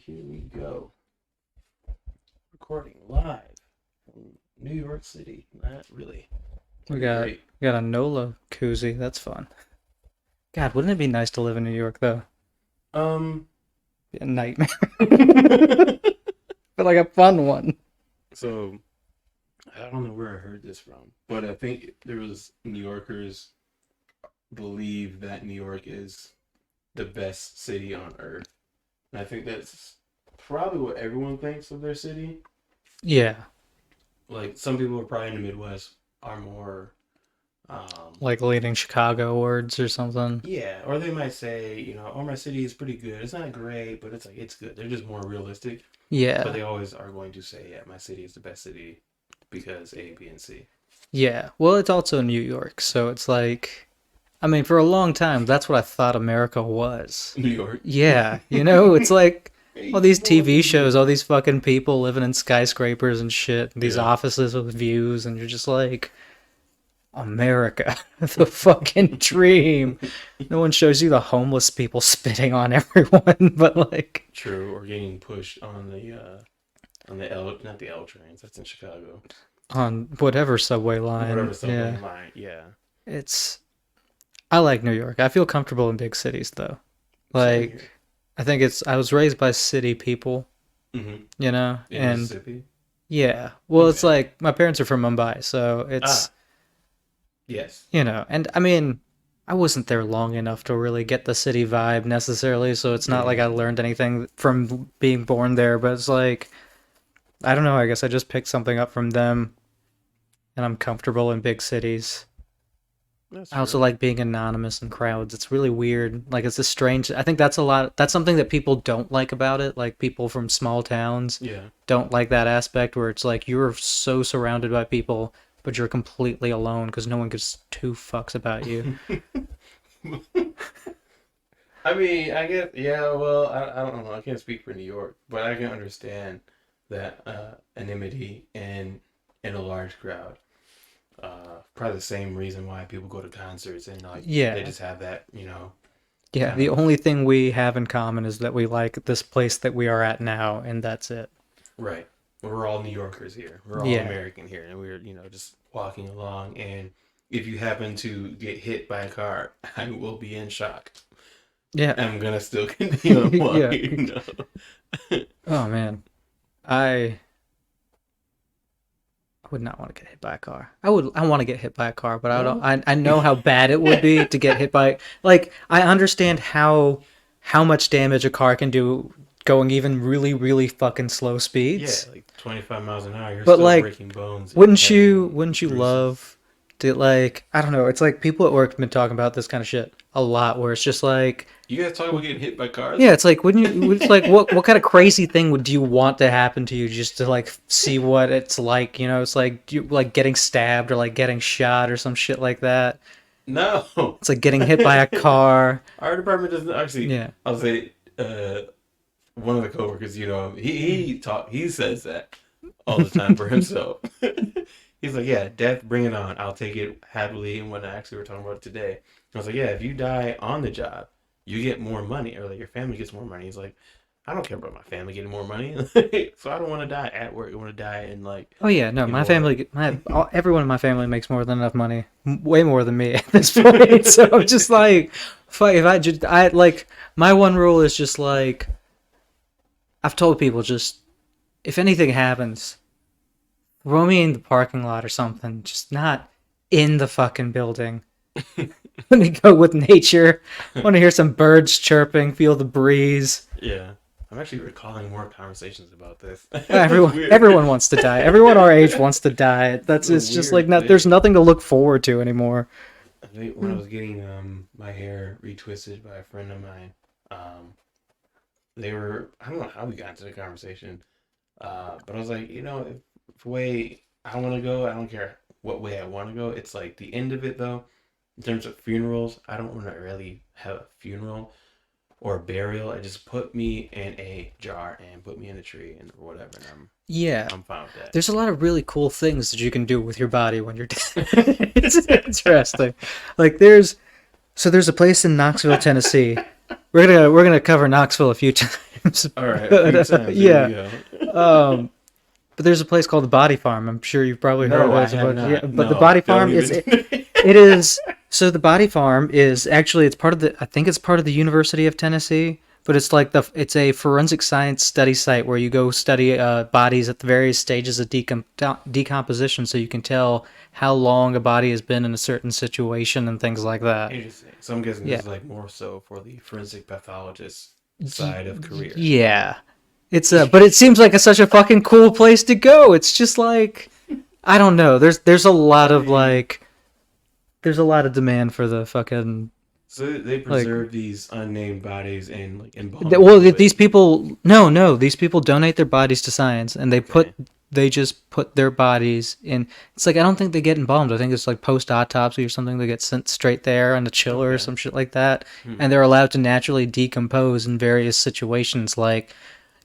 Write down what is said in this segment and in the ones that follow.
here we go. Recording live from New York City. Not really. We got a NOLA koozie. That's fun. God, wouldn't it be nice to live in New York though? Be a nightmare. But like a fun one. So, I don't know where I heard this from, but I think there was New Yorkers believe that New York is the best city on earth. And I think that's probably what everyone thinks of their city. Yeah. Like, some people are probably in the Midwest are more... like leading Chicago words or something. Yeah, or they might say, you know, oh, my city is pretty good. It's not great, but it's like, it's good. They're just more realistic. Yeah. But they always are going to say, yeah, my city is the best city because A, B, and C. Yeah. Well, it's also New York, so it's like... I mean, for a long time, that's what I thought America was. New York? Yeah. You know, it's like... all these TV shows, all these fucking people living in skyscrapers and shit, these offices with views, and you're just like, America, the fucking dream. No one shows you the homeless people spitting on everyone, but like... True, or getting pushed on the L, not the L trains, that's in Chicago. On whatever subway line. Whatever subway line, yeah. I like New York. I feel comfortable in big cities, though. Like... I think I was raised by city people, you know? In and Mississippi? Yeah. Well, It's like, my parents are from Mumbai, so it's... Yes. You know, and I mean, I wasn't there long enough to really get the city vibe necessarily, so it's not like I learned anything from being born there, but it's like, I don't know, I guess I just picked something up from them, and I'm comfortable in big cities. I also like being anonymous in crowds. It's really weird. Like, it's a strange... I think that's something that people don't like about it. Like, people from small towns don't like that aspect where it's like, you're so surrounded by people, but you're completely alone because no one gives two fucks about you. I mean, I guess, yeah, well, I don't know. I can't speak for New York, but I can understand that anonymity in a large crowd. Probably the same reason why people go to concerts and like they just have that, you know. Yeah, the only thing we have in common is that we like this place that we are at now, and that's it. Right. We're all New Yorkers here. We're all American here, and we're, you know, just walking along. And if you happen to get hit by a car, I will be in shock. Yeah, I'm gonna still continue walking. No. Oh man, I would not want to get hit by a car. I want to get hit by a car, but I know how bad it would be to get hit by. Like, I understand how much damage a car can do going even really, really fucking slow speeds. Yeah, like 25 miles an hour. You're but still like, breaking bones. Wouldn't you love to, like, I don't know. It's like people at work have been talking about this kind of shit a lot, where it's just like, you guys talk about getting hit by cars? Yeah, it's like, wouldn't you? It's like, what kind of crazy thing do you want to happen to you just to like see what it's like? You know, it's like you like getting stabbed or like getting shot or some shit like that. No, it's like getting hit by a car. Our department doesn't actually. Yeah, I'll say one of the coworkers. You know, he says that all the time for himself. He's like, yeah, death, bring it on. I'll take it happily. And when actually we're talking about it today, I was like, yeah, if you die on the job, you get more money, or like your family gets more money. He's like, I don't care about my family getting more money, so I don't want to die at work. I want to die in like. Oh yeah, no, my family, everyone in my family makes more than enough money, way more than me at this point. So I'm just like, fuck, if I like, my one rule is just like, I've told people, just if anything happens, throw me in the parking lot or something, just not in the fucking building. Let me go with nature. I want to hear some birds chirping, feel the breeze. Yeah. I'm actually recalling more conversations about this. Everyone wants to die. Everyone our age wants to die. It's just like, there's nothing to look forward to anymore. I think when I was getting my hair retwisted by a friend of mine, they were, I don't know how we got into the conversation, but I was like, you know, if the way I want to go, I don't care what way I want to go. It's like the end of it, though. In terms of funerals, I don't want to really have a funeral or a burial. I just put me in a jar and put me in a tree and whatever. And I'm fine with that. There's a lot of really cool things that you can do with your body when you're dead. It's interesting. Like there's a place in Knoxville, Tennessee. We're gonna cover Knoxville a few times times. All right, a few times. Yeah. There we go. But there's a place called the Body Farm. I'm sure you've probably heard No, of I it. have Yeah, not. but the No, Body don't Farm is even. it is so the Body Farm is actually it's part of the I think it's part of the University of Tennessee, but it's like it's a forensic science study site where you go study bodies at the various stages of decomposition, so you can tell how long a body has been in a certain situation and things like that. Interesting. So I'm guessing Yeah. this is like more so for the forensic pathologist side of career. Yeah. It's but it seems like such a fucking cool place to go. It's just like I don't know. There's a lot of like there's a lot of demand for the fucking So they preserve these unnamed bodies and like embalm well them these people no these people donate their bodies to science and they just put their bodies in. It's like I don't think they get embalmed. I think it's like post autopsy or something. They get sent straight there on the chiller or some shit like that, and they're allowed to naturally decompose in various situations like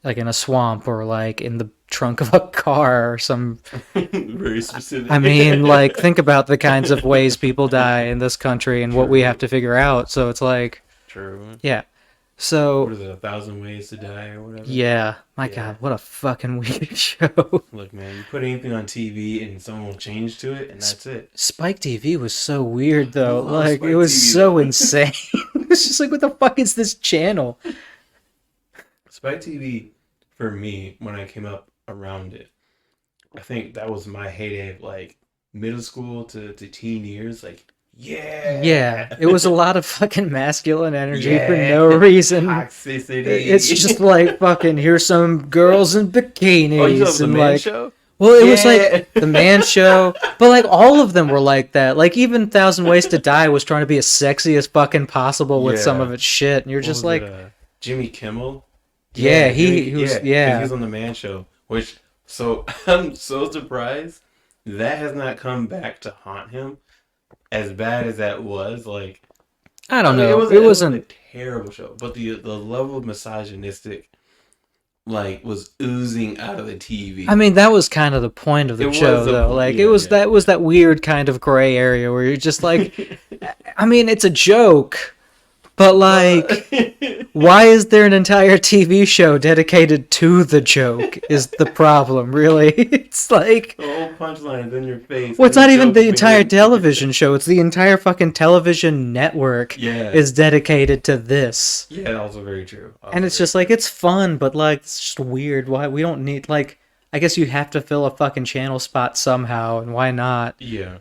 in a swamp or like in the trunk of a car or some. Very specific. I mean, like think about the kinds of ways people die in this country and what we have to figure out. So it's like, True. yeah. So What is it? 1,000 Ways to Die or whatever. yeah, my Yeah. God, what a fucking weird show. Look, man, you put anything on TV and someone will change to it, and that's it. Spike TV was so weird though. love Like Spike it was TV, so though. insane. It's just like, what the fuck is this channel? Spike TV, for me, when I came up around it, I think that was my heyday of like middle school to teen years. Like, yeah. Yeah, it was a lot of fucking masculine energy for Yeah. no reason. Toxicity. It's just like fucking here's some girls in bikinis Oh, you love the and Man like Show? well it was Yeah. like the Man Show, but like all of them were like that. Like even Thousand Ways to Die was trying to be as sexy as fucking possible with some Yeah. of its shit, and you're What just was like it, Jimmy Kimmel. yeah, Jimmy- he was He yeah. was on the Man Show, which so I'm so surprised that has not come back to haunt him. As bad as that was, like I don't mean, know. it It wasn't a wasn't. terrible show, but the level of misogynistic like was oozing out of the TV. I mean, that was kind of the point of the It was show, the though. point, Like, yeah, it was yeah, that was that weird kind of gray area where you're just like, I mean, it's a joke, but like, why is there an entire TV show dedicated to the joke? Is the problem really? It's like, the whole punchline is in your face. well, it's and not even joke's the being- entire television show. It's the entire fucking television network Yeah, is dedicated to this. yeah, also very true. And it's just like, it's fun, but like, it's just weird. Why we don't need, like, I guess you have to fill a fucking channel spot somehow, and why not? yeah,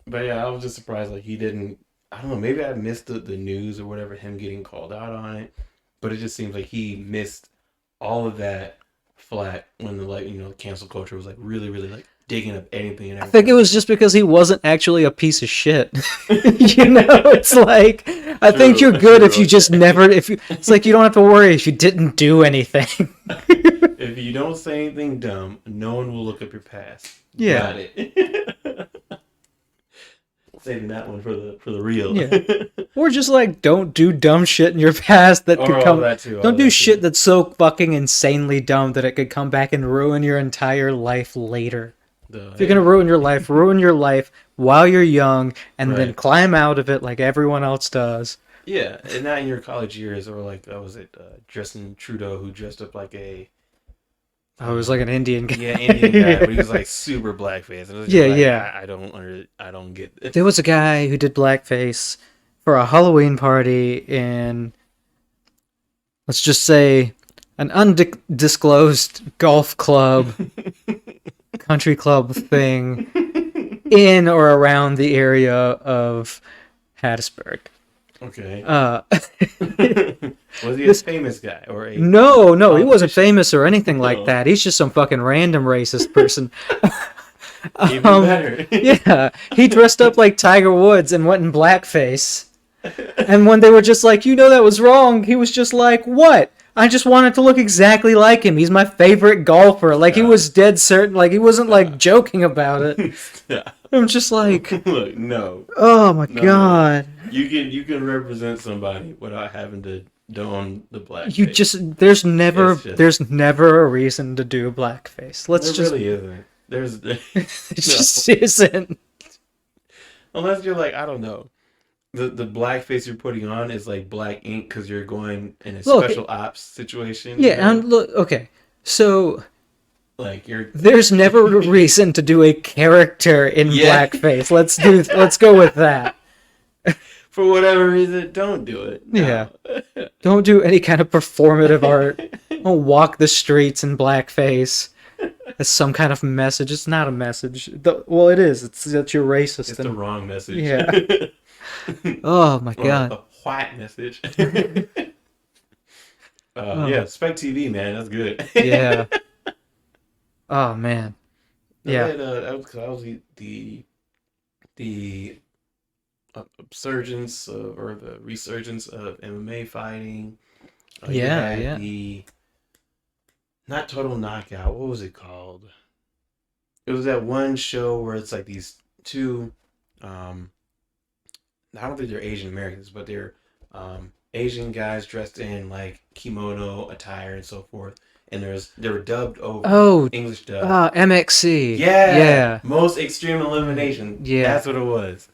but yeah, I was just surprised like he didn't. I don't know, maybe I missed the news or whatever, him getting called out on it, but it just seems like he missed all of that flack when the like cancel culture was like really like digging up anything and I everything. think it was just because he wasn't actually a piece of shit. It's like, I think True, you're good if true, you just okay. never, it's like you don't have to worry if you didn't do anything. If you don't say anything dumb, no one will look up your past. Yeah. Got it. Saving that one for the real. Yeah. Or just like, don't do dumb shit in your past that Or could all come. that too. all Don't do that shit too. that's so fucking insanely dumb that it could come back and ruin your entire life later. If you're gonna ruin your life while you're young, and then Right. climb out of it like everyone else does. Yeah, and not in your college years, or like was it Justin Trudeau who dressed up like a I was like an Indian guy. yeah Indian guy, but he was like super blackface. And it was just Yeah, like, yeah. I don't get this. There was a guy who did blackface for a Halloween party in, let's just say, an undisclosed golf club, country club thing in or around the area of Hattiesburg. Okay. Was he this- a famous guy or a No, he wasn't politician? famous or anything like No. that. He's just some fucking random racist person. Even better? Yeah, he dressed up like Tiger Woods and went in blackface. And when they were just like, that was wrong, he was just like, what? I just wanted to look exactly like him. He's my favorite golfer. Like, he was dead certain. Like, he wasn't, like, joking about it. Yeah. I'm just like, Look, no. oh my No. God. You can represent somebody without having to don the black. You face. just, there's never It's just- there's never a reason to do blackface. Let's There just, really isn't. There's it just isn't. unless you're like, I don't know, the blackface you're putting on is like black ink because you're going in a Look, special ops situation. You yeah, know, and look, okay, so like you're there's never a reason to do a character in yeah. blackface. Let's go with that. For whatever reason, don't do it. Yeah. No. Don't do any kind of performative art. Don't walk the streets in blackface as some kind of message. It's not a message. Well, it is. It's that you're racist. It's the wrong message. Yeah. Oh my Or god. a white message. Oh. Yeah, Spec TV, man, that's good. Yeah. Oh man. Yeah. That was the upsurgence or the resurgence of MMA fighting. You Yeah. had Yeah. the not Total Knockout. What was it called? It was that one show where it's like these two. I don't think they're Asian Americans, but they're Asian guys dressed in like kimono attire and so forth. And they were dubbed over Oh. English dub. MXC. Yeah, Yeah. most extreme elimination. Yeah. That's what it was.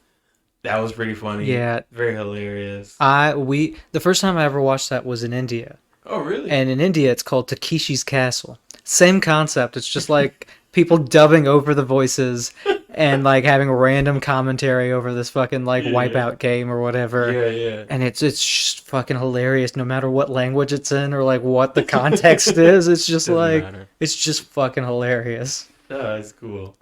That was pretty funny. Yeah. Very hilarious. The first time I ever watched that was in India. Oh, really? And in India, it's called Takeshi's Castle. Same concept. It's just like people dubbing over the voices and like having random commentary over this fucking like Wipeout game or whatever. Yeah, yeah. And it's just fucking hilarious no matter what language it's in or like what the context is. It's just Doesn't like matter. it's just fucking hilarious. Oh, that's cool.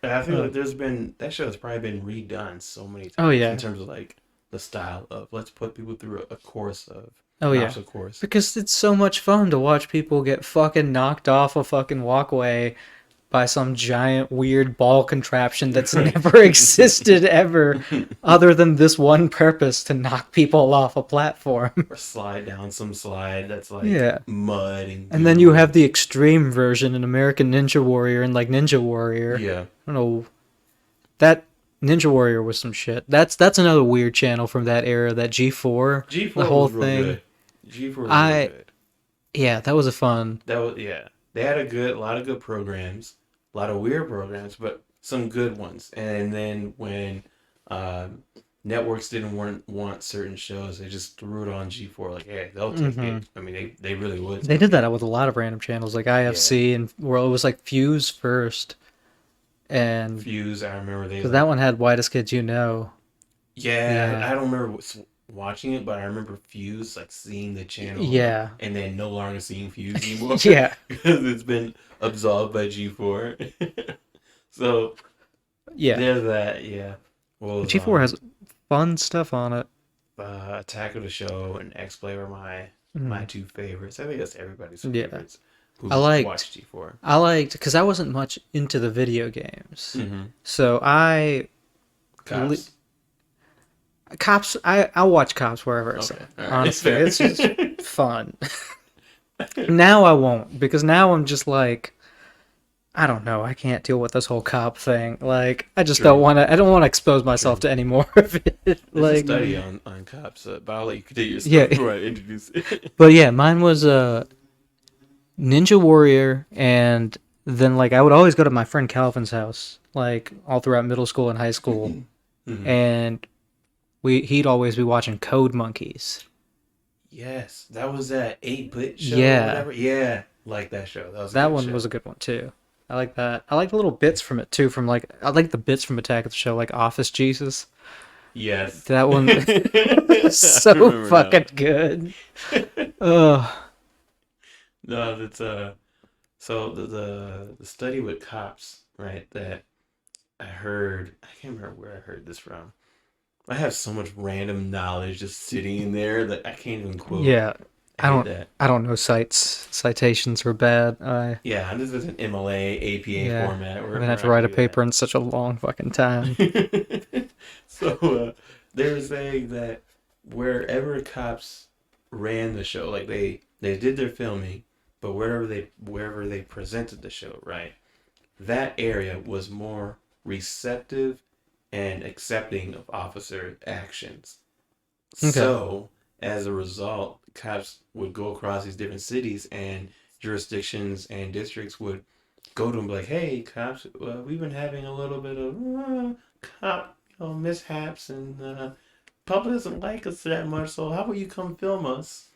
And I feel like that show has probably been redone so many times. Oh, yeah. In terms of like the style of let's put people through a course of Oh yeah. obstacle course. Because it's so much fun to watch people get fucking knocked off a fucking walkway by some giant weird ball contraption that's never existed ever other than this one purpose to knock people off a platform. Or slide down some slide that's like Yeah. mud And then you have the extreme version in American Ninja Warrior and like Ninja Warrior. yeah. I don't know. That Ninja Warrior was some shit. That's another weird channel from that era, that G4. G4 the whole was real thing. good. G4 was real good. Yeah, that was a fun. That was They had a lot of good programs, a lot of weird programs, but some good ones. And then when networks didn't want certain shows, they just threw it on G4. Like, hey, they'll take it. I mean, they really would. They did that with a lot of random channels like IFC and well, it was like Fuse first. And Fuse, I remember they. Because that one had Whitest Kids You Know. Yeah, I don't remember watching it, but I remember Fuse, like seeing the channel. Yeah. And then no longer seeing Fuse anymore. Yeah. Because it's been absolved by G4. So, yeah. There's that, yeah. Well, G4 has fun stuff on it. Attack of the Show and X-Play were my two favorites. I think that's everybody's Yeah. favorites. I liked Watched G4. because I wasn't much into the video games. Mm-hmm. So Cops, I'll watch Cops wherever it's at. Right. Honestly, it's just fun. Now I won't, because now I'm just like, I don't know, I can't deal with this whole cop thing. Like, I just don't want to expose myself to any more of it. There's like, a study on Cops, but I'll let you continue your stuff Yeah. before I introduce it. But yeah, mine was Ninja Warrior, and then like I would always go to my friend Calvin's house, like all throughout middle school and high school, and he'd always be watching Code Monkeys. Yes, that was that 8-bit show. Yeah. Or whatever. Yeah, like that show. That one was a good one too. I like that. I like the little bits from it too. I like the bits from Attack of the Show, like Office Jesus. Yes, That one so fucking good. Ugh. No, that's so the study with Cops, right? That I heard. I can't remember where I heard this from. I have so much random knowledge just sitting in there that I can't even quote. Yeah, I hate that. don't know citations are bad. Yeah, this is an MLA APA format. I'm gonna have to write a paper in such a long fucking time. So they were saying that wherever Cops ran the show, like they did their filming, but wherever they presented the show, right, that area was more receptive and accepting of officer actions. Okay. So as a result, cops would go across these different cities and jurisdictions and districts would go to them like, hey, cops, we've been having a little bit of cop mishaps and public doesn't like us that much, so how about you come film us?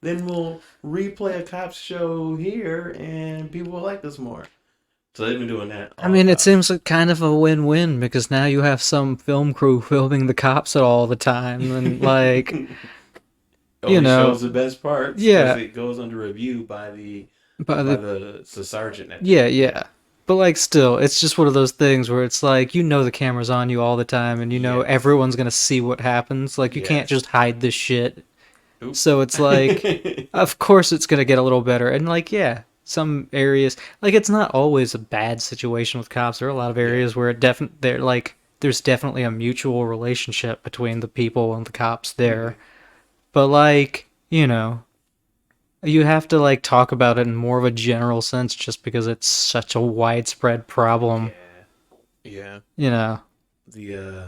Then we'll replay a cops show here, and people will like us more. So they've been doing that. I mean, it Cops. seems like kind of a win-win because now you have some film crew filming the cops all the time, and like, Only you know, shows the best parts yeah, because it goes under review by the but by the sergeant. At the yeah, end. yeah. But like, still, it's just one of those things where it's like the camera's on you all the time, and Yes. everyone's gonna see what happens. Like, you can't Yes. just hide this shit. Oop. So it's like, of course, it's gonna get a little better, and like, yeah. Some areas, like it's not always a bad situation with cops. There are a lot of Yeah. areas where there's definitely a mutual relationship between the people and the cops there. But like, you have to like talk about it in more of a general sense just because it's such a widespread problem. Yeah. Yeah. You know. The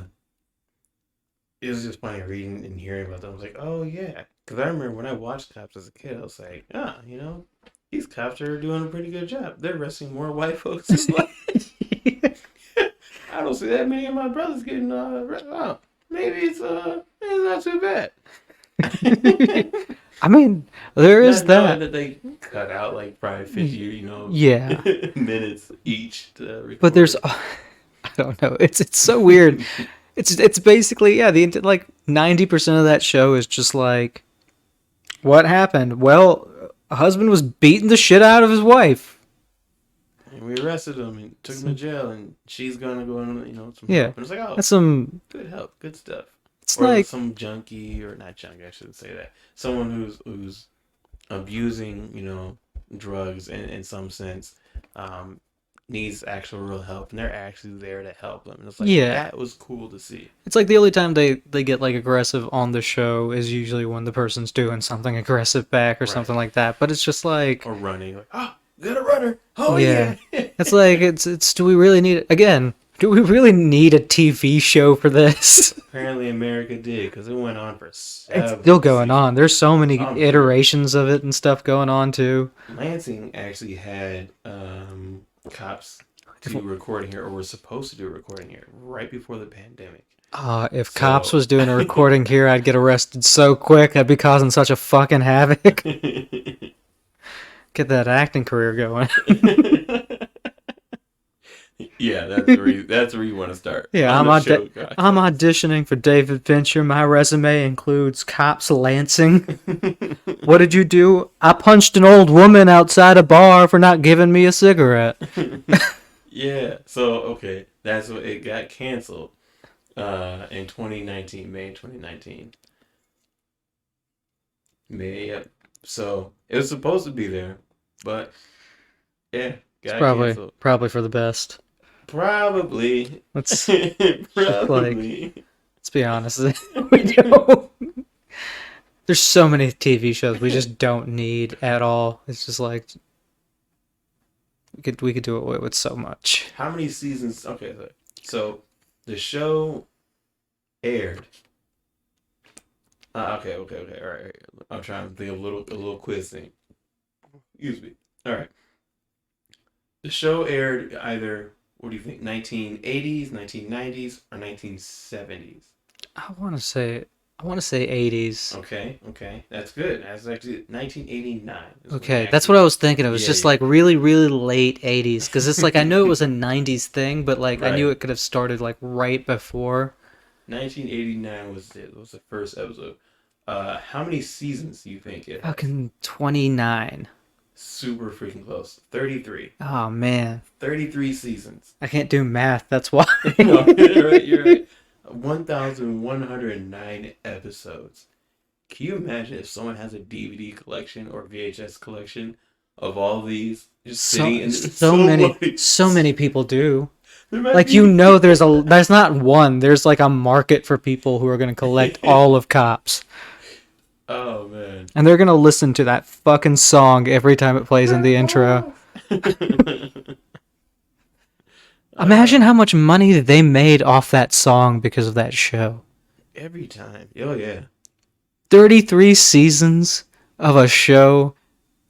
it was just funny reading and hearing about them. I was like, oh yeah, because I remember when I watched Cops as a kid, I was like, these cops are doing a pretty good job. They're arresting more white folks than black. I don't see that many of my brothers getting arrested. Oh, maybe it's not too bad. I mean, there is Not that. they cut out like probably 50, Yeah. minutes each to record. But there's I don't know. It's so weird. It's basically the like 90% of that show is just like what happened? Well, a husband was beating the shit out of his wife. And we arrested him and took him to jail, and she's gonna go on, some Yeah. help. And it's like, oh, That's some good help, good stuff. it's Or like some junkie, or not junkie, I shouldn't say that. Someone who's abusing, drugs in some sense, needs actual real help, and they're actually there to help them. And it's like that was cool to see. It's like the only time they get like aggressive on the show is usually when the person's doing something aggressive back or something like that. But it's just like or running, like, oh, good a runner. Oh yeah. It's like it's do we really need do we really need a TV show for this? Apparently America did, because it went on for It's still going seasons. on. There's so many iterations of it and stuff going on too. Lansing actually had cops do recording here, or were supposed to do a recording here right before the pandemic. If Cops was doing a recording here, I'd get arrested so quick. I'd be causing such a fucking havoc. Get that acting career going. Yeah, that's where you want to start. Yeah, I'm auditioning for David Fincher. My resume includes Cops Lansing. What did you do? I punched an old woman outside a bar for not giving me a cigarette. Yeah, so okay, that's what it got canceled in 2019, May 2019. May, yep. So it was supposed to be there, but yeah, got canceled. Probably for the best. Probably. Let's Probably. let's be honest. We don't. There's so many TV shows we just don't need at all. It's just like we could do away with so much. How many seasons? Okay, so the show aired. Okay, all right. I'm trying to think of a little quiz thing. Excuse me. All right. The show aired either, what do you think, 1980s, 1990s, or 1970s? I want to say 80s. Okay, that's good. That's actually 1989. Okay, that's what I was thinking. It was just like really, really late 80s. Because it's like, I knew it was a 90s thing, but like I knew it could have started like right before. 1989 was the first episode. How many seasons do you think it has? Fucking 29. Super freaking close. 33. Oh, man. 33 seasons. I can't do math, that's why. No, you're right. 1,109 episodes. Can you imagine if someone has a DVD collection or VHS collection of all these just sitting in so many people do. Like, be... there's not one. There's like a market for people who are going to collect all of Cops. Oh, man. And they're going to listen to that fucking song every time it plays in the intro. Imagine how much money they made off that song because of that show. Every time. Oh, yeah. 33 seasons of a show,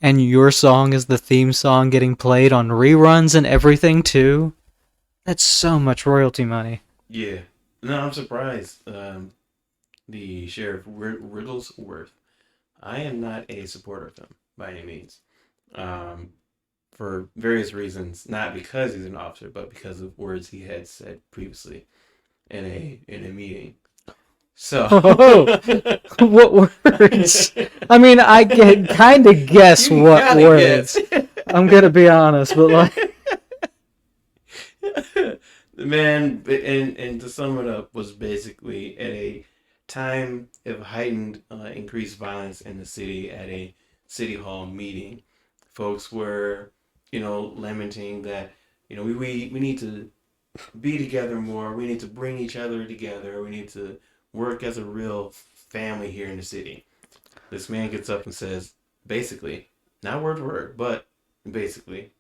and your song is the theme song getting played on reruns and everything, too. That's so much royalty money. Yeah. No, I'm surprised. the Sheriff Wigglesworth. I am not a supporter of him by any means, um, for various reasons. Not because he's an officer, but because of words he had said previously in a meeting. So, Oh, what words? I mean, I can kind of guess you what gotta words. guess. I'm gonna be honest, but like, The man, and to sum it up, was basically at a time of heightened increased violence in the city at a city hall meeting. Folks were, lamenting that, we need to be together more. We need to bring each other together. We need to work as a real family here in the city. This man gets up and says, basically, not word for word, but basically,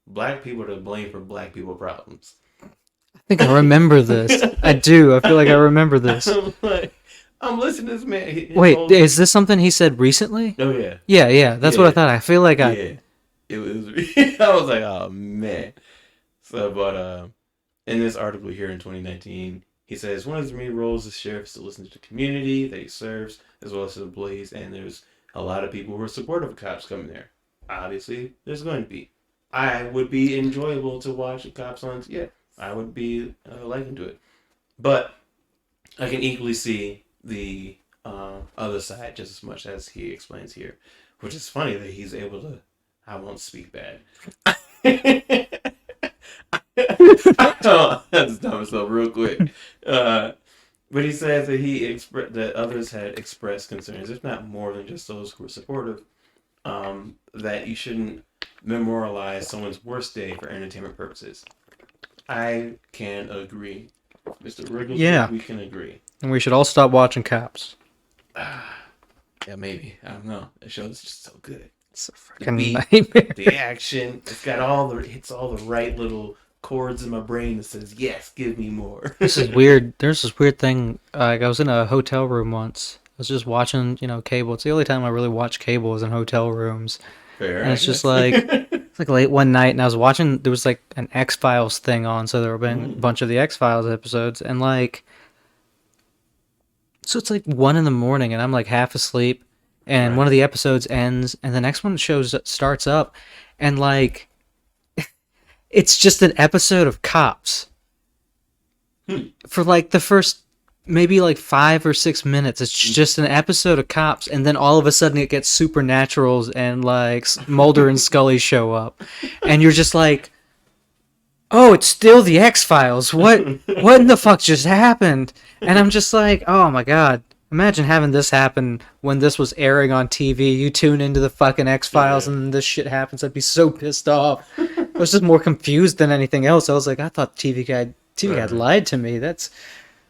black people are to blame for black people problems. I think I remember this. I do. I feel like I remember this. I'm listening to this man. Wait, is this something he said recently? Oh yeah. Yeah. That's what I thought. I feel like Yeah. It was. I was like, oh man. So, but in this article here in 2019, he says one of his main roles as sheriff is to listen to the community that he serves, as well as his employees, and there's a lot of people who are supportive of cops coming there. Obviously, there's going to be. I would be enjoyable to watch the cops on. Yeah, I would be liking to it, but I can equally see the other side just as much as he explains here, which is funny that he's able to. I won't speak bad. I just dumb myself real quick. But he says that that others had expressed concerns, if not more than just those who were supportive, that you shouldn't memorialize someone's worst day for entertainment purposes. I can agree, Mr. Wriggles. Yeah. We can agree. And we should all stop watching Cops. Yeah, maybe. I don't know. The show is just so good. It's a The freaking beat, nightmare. the action. It's got hits all the right little chords in my brain that says, yes, give me more. This is weird. There's this weird thing. Like I was in a hotel room once. I was just watching, cable. It's the only time I really watch cable is in hotel rooms. Fair, And it's just like it's like late one night, and I was watching. There was like an X-Files thing on, so there were been a bunch of the X-Files episodes, and like, so it's like 1 a.m, and I'm like half asleep, and Right. one of the episodes ends, and the next one starts up, and like, it's just an episode of Cops. For like the first maybe like 5 or 6 minutes, it's just an episode of Cops, and then all of a sudden it gets supernaturals, and like Mulder and Scully show up, and you're just like, oh, it's still the X-Files. What in the fuck just happened? And I'm just like, oh my god. Imagine having this happen when this was airing on TV. You tune into the fucking X-Files and this shit happens. I'd be so pissed off. I was just more confused than anything else. I was like, I thought TV guy lied to me. That's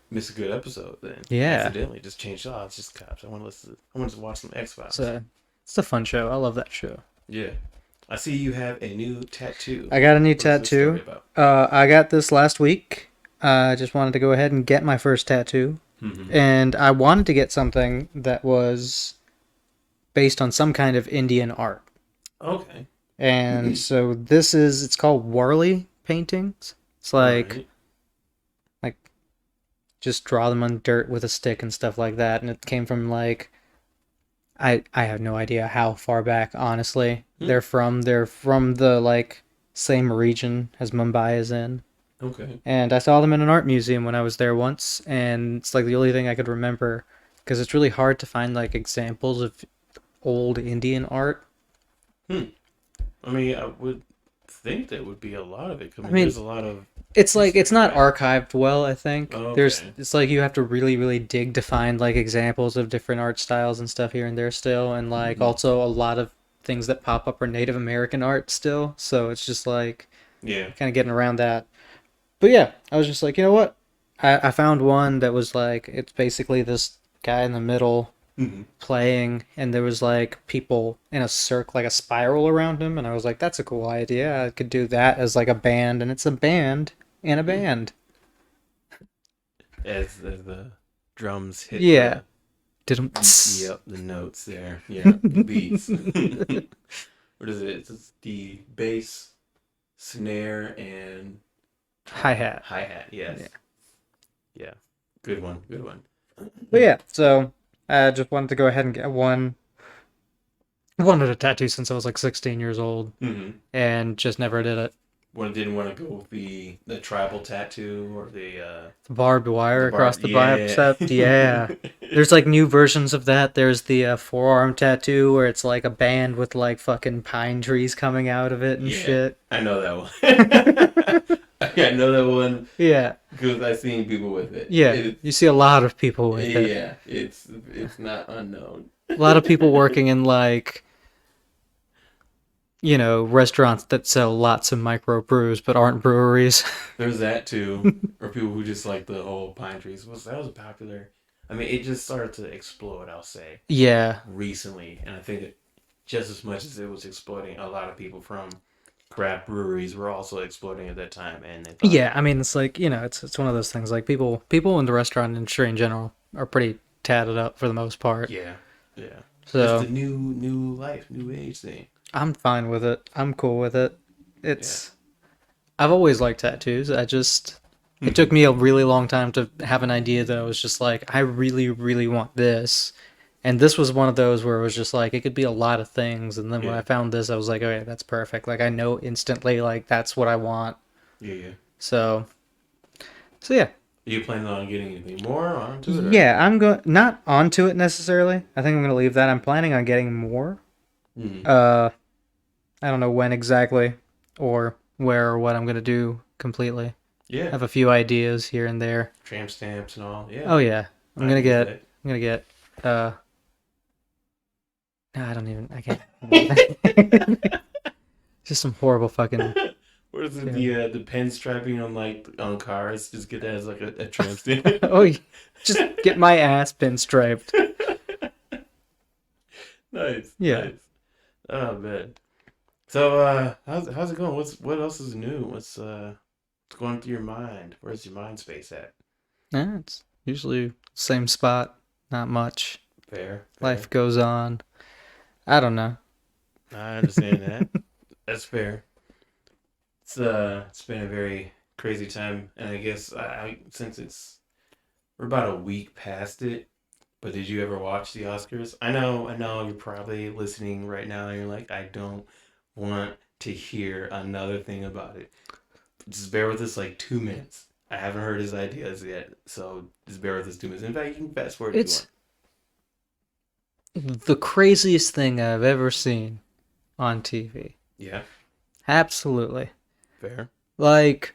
Missed a good episode then. Yeah. Accidentally just changed. Oh, it's just Cops. I want to watch some X-Files. it's a fun show. I love that show. Yeah. I see you have a new tattoo. I got a new What's this tattoo. story about? I got this last week. I just wanted to go ahead and get my first tattoo. Mm-hmm. And I wanted to get something that was based on some kind of Indian art. Okay. And so it's called Warley Paintings. It's like, Right. just draw them on dirt with a stick and stuff like that. And it came from like, I have no idea how far back, honestly. They're from the like same region as Mumbai is in. Okay. And I saw them in an art museum when I was there once, and it's like the only thing I could remember, because it's really hard to find like examples of old Indian art. I mean, I would think there would be a lot of it. I mean, mean, there's a lot of. It's like it's not archived well, I think. Okay. It's like you have to really, really dig to find like examples of different art styles and stuff here and there still, and like also a lot of things that pop up are Native American art still. So it's just like Yeah. kind of getting around that. But yeah, I was just like, you know what? I found one that was like, it's basically this guy in the middle playing, and there was like people in a circle, like a spiral around him, and I was like, that's a cool idea. I could do that as like a band, and it's a band in a band. As the drums hit. Yeah. Yep, the notes there. Yeah, the beats. What is it? It's the bass, snare, and Hi-hat. hi-hat. Yes. Yeah. Good one. But yeah, so I just wanted to go ahead and get one. I wanted a tattoo since I was like 16 years old, Mm-hmm. and just never did it. One didn't want to go with the tribal tattoo or The barbed the wire across bar. the Yeah. bicep, yeah. There's like new versions of that. There's the forearm tattoo where it's like a band with like fucking pine trees coming out of it and Yeah, shit. I know that one. I know that one Yeah, because I've seen people with it. yeah. You see a lot of people with it. Yeah, it's not unknown. A lot of people working in like, restaurants that sell lots of microbrews but aren't breweries. There's that too, or people who just like the whole pine trees. That was popular. I mean, it just started to explode. I'll say Yeah. recently, and I think that just as much as it was exploding, a lot of people from craft breweries were also exploding at that time, and they thought, Yeah, I mean it's like, it's one of those things like people in the restaurant industry in general are pretty tatted up for the most part. yeah, yeah, it's So, the new life, new age thing. I'm fine with it. I'm cool with it. Yeah. It's I've always liked tattoos. It took Mhm. me a really long time to have an idea that I was just like, I really, really want this. And this was one of those where it was just like, it could be a lot of things. And then when Yeah, I found this, I was like, okay, that's perfect. Like, I know instantly, like, that's what I want. yeah, yeah. So, so yeah. Are you planning on getting anything more onto it, or? Yeah, I'm going, not onto it necessarily. I think I'm going to leave that. I'm planning on getting more. Mm. Uh, I don't know when exactly or where or what I'm going to do completely. I Yeah, have a few ideas here and there. tramp stamps and all. Yeah, Oh yeah, I can get that. I'm gonna get uh no, I can't. Just some horrible fucking What is it? yeah. The pen striping on like on cars. Just get that as like a tramp stamp. Oh, just get my ass pinstriped. Nice, Yeah. nice. Oh man. So how's it going? What else is new? What's going through your mind? Where's your mind space at? Yeah, it's usually same spot, not much. Fair, Life fair. goes on. I don't know. I understand that. That's fair. It's been a very crazy time, and I guess since we're about a week past it. But did you ever watch the Oscars? I know you're probably listening right now and you're like, I don't want to hear another thing about it. Just bear with us like 2 minutes. I haven't heard his ideas yet, so just bear with us 2 minutes. In fact, you can fast forward if you It's the craziest thing I've ever seen on TV. Yeah, Absolutely. fair. Like,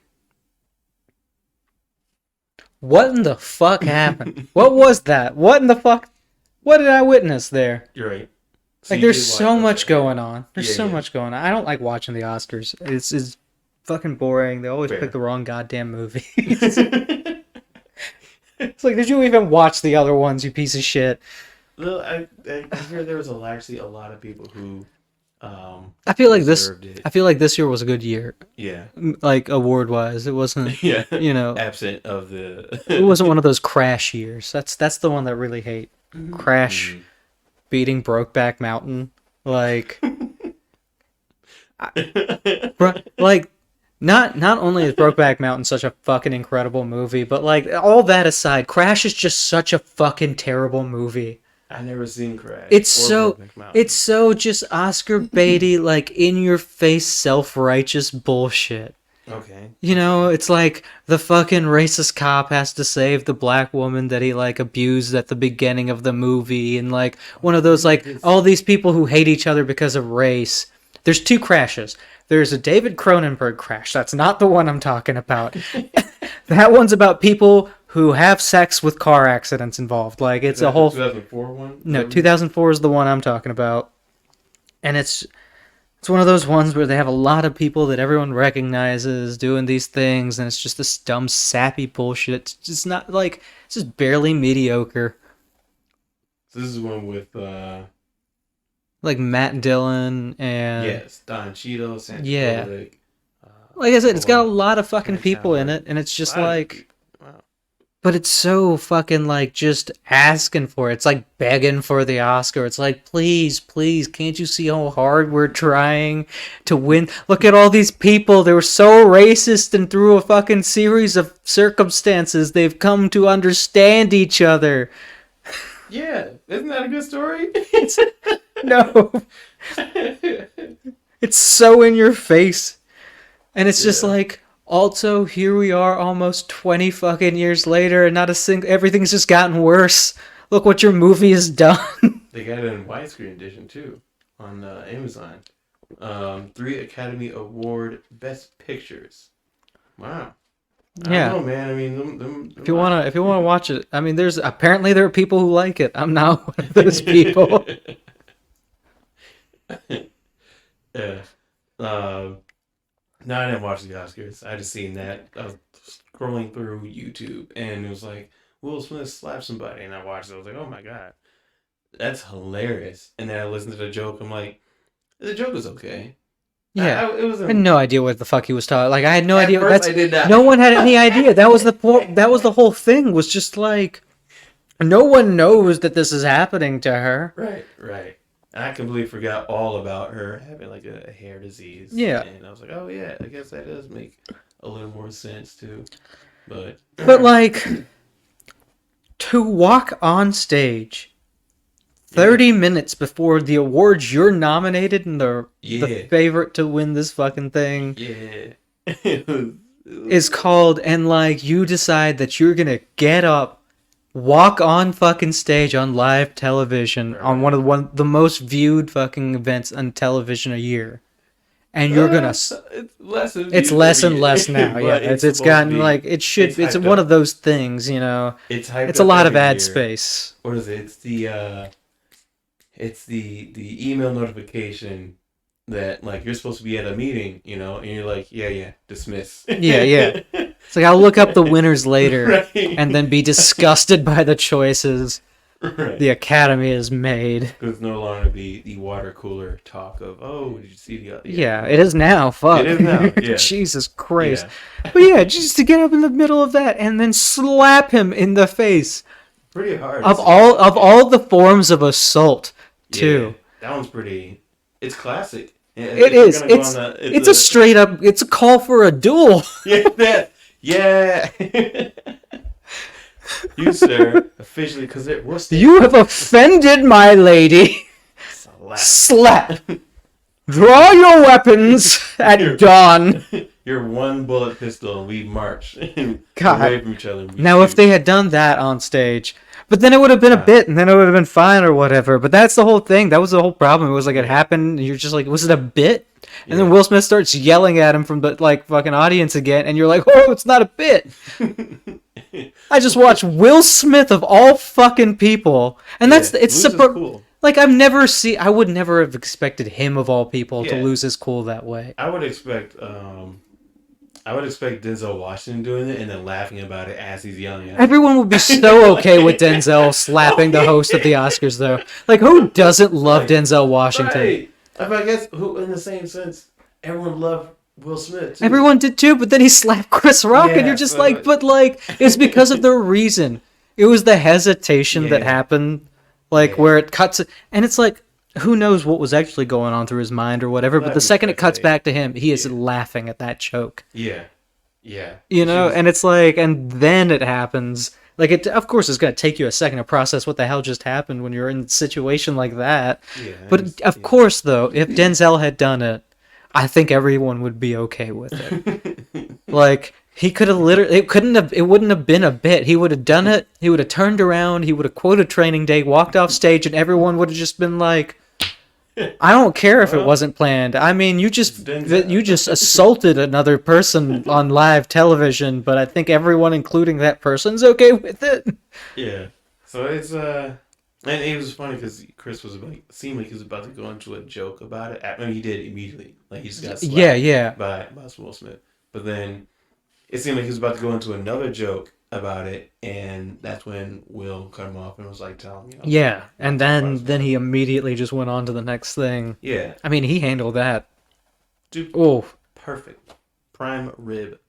what in the fuck happened? What was that? What in the fuck? What did I witness there? You're right. So Like, you there's did watch, so much okay. going on. There's Yeah, so yeah. much going on. I don't like watching the Oscars. It's fucking boring. They always pick Fair. the wrong goddamn movies. It's like, did you even watch the other ones, you piece of shit? Well, I hear there was actually a lot of people who I feel like this. deserved it. I feel like this year was a good year, Yeah. like award wise. It wasn't. Yeah. It Absent of the wasn't one of those Crash years. That's the one that I really hate. Crash Mhm. beating Brokeback Mountain. Like, like not only is Brokeback Mountain such a fucking incredible movie, but like all that aside, Crash is just such a fucking terrible movie. I never seen Crash It's or so Brokeback it's Mountain. so just Oscar baity, like in your face, self righteous bullshit. Okay. It's like the fucking racist cop has to save the black woman that he like abused at the beginning of the movie, and like one of those like all these people who hate each other because of race. There's two Crashes. There's a David Cronenberg crash. That's not the one I'm talking about. That one's about people who have sex with car accidents involved. Like Is it's a that the whole 2004 one? no, 2004 is the one I'm talking about. And it's one of those ones where they have a lot of people that everyone recognizes doing these things, and it's just this dumb, sappy bullshit. It's just not like it's just barely mediocre. So this is one with Like Matt Dillon and yes, Don Cheadle, Sandra yeah, Bullock, like I said, oh it's got a wow, lot of fucking Terrence people in Howard. it, and it's A just lot of like people. Wow. But it's so fucking like just asking for it. It's like begging for the Oscar. It's like, please, please, can't you see how hard we're trying to win? Look at all these people. They were so racist, and through a fucking series of circumstances, they've come to understand each other. Yeah, isn't that a good story? No. It's so in your face. And it's just like, also, here we are almost 20 fucking years later, and not a single, everything's just gotten worse. Look what your movie has done. They got it in widescreen edition too on Amazon. 3 Academy Award Best Pictures. Wow. I don't know, man. I mean, them if you wanna watch it, I mean, there are people who like it. I'm not one of those people. Yeah. No, I didn't watch the Oscars. I just seen that. I was scrolling through YouTube, and it was like, Will Smith slapped somebody, and I watched it. I was like, oh my god, that's hilarious. And then I listened to the joke. I'm like, the joke was okay. Yeah, it was. I had no idea what the fuck he was talking. Like, I had no idea. First I did not. No one had any idea. That was the whole thing. Was just like, no one knows that this is happening to her. Right. I completely forgot all about her having like a hair disease. Yeah. And I was like, oh yeah, I guess that does make a little more sense too. But like, to walk on stage 30 minutes before the awards you're nominated and the favorite to win this fucking thing is called, and like, you decide that you're gonna get up, walk on fucking stage on live television on one of the most viewed fucking events on television a year, and you're gonna it's less and less now. Yeah, it's gotten like it's one of those things, you know. It's a lot of ad space. What is it? It's the email notification that like you're supposed to be at a meeting, you know, and you're like, yeah, dismiss. Yeah. It's like, I'll look up the winners later and then be disgusted by the choices the Academy has made. Because it's no longer the water cooler talk of, oh, did you see the... Yeah, it is now. Fuck. It is now, yeah. Jesus Christ. Yeah. But yeah, just to get up in the middle of that and then slap him in the face. Pretty hard. Of all the forms of assault, too. Yeah, that one's pretty... It's classic. It is. It's a straight up... It's a call for a duel. Yeah. You, sir, officially, because it was... You have offended my lady. Slap. Draw your weapons at dawn. Your one bullet pistol, and we march away from each other. Now, if they had done that on stage... But then it would have been a bit, and then it would have been fine or whatever. But that's the whole thing. That was the whole problem. It was like, it happened, and you're just like, was it a bit? And then Will Smith starts yelling at him from the like fucking audience again, and you're like, oh, it's not a bit. I just watched Will Smith of all fucking people, and it's super cool. Like, I would never have expected him of all people to lose his cool that way. I would expect Denzel Washington doing it and then laughing about it as he's yelling at him. Everyone would be so okay with Denzel slapping the host of the Oscars, though. Like, who doesn't love Denzel Washington? Right. I guess, who, in the same sense, everyone loved Will Smith, too. Everyone did, too, but then he slapped Chris Rock, and you're just but it's because of the reason. It was the hesitation that happened, where it cuts, and it's like, who knows what was actually going on through his mind or whatever, but the second it cuts back to him, he is laughing at that choke. Yeah. You know, and it's like, and then it happens. Like, of course, it's going to take you a second to process what the hell just happened when you're in a situation like that. Yeah, but, of course, though, if Denzel had done it, I think everyone would be okay with it. Like, he could have it wouldn't have been a bit. He would have done it, he would have turned around, he would have quoted Training Day, walked off stage, and everyone would have just been like, I don't care if it wasn't planned. I mean, you just assaulted another person on live television, but I think everyone, including that person's okay with it. Yeah. So it's and it was funny because Chris seemed like he was about to go into a joke about it. I mean, he did immediately. Like, he just got slapped by Will Smith. But then it seemed like he was about to go into another joke about it, and that's when Will cut him off and was like, telling him, yeah, and then he immediately just went on to the next thing. Yeah. I mean, he handled that. Dude, perfect. Prime rib.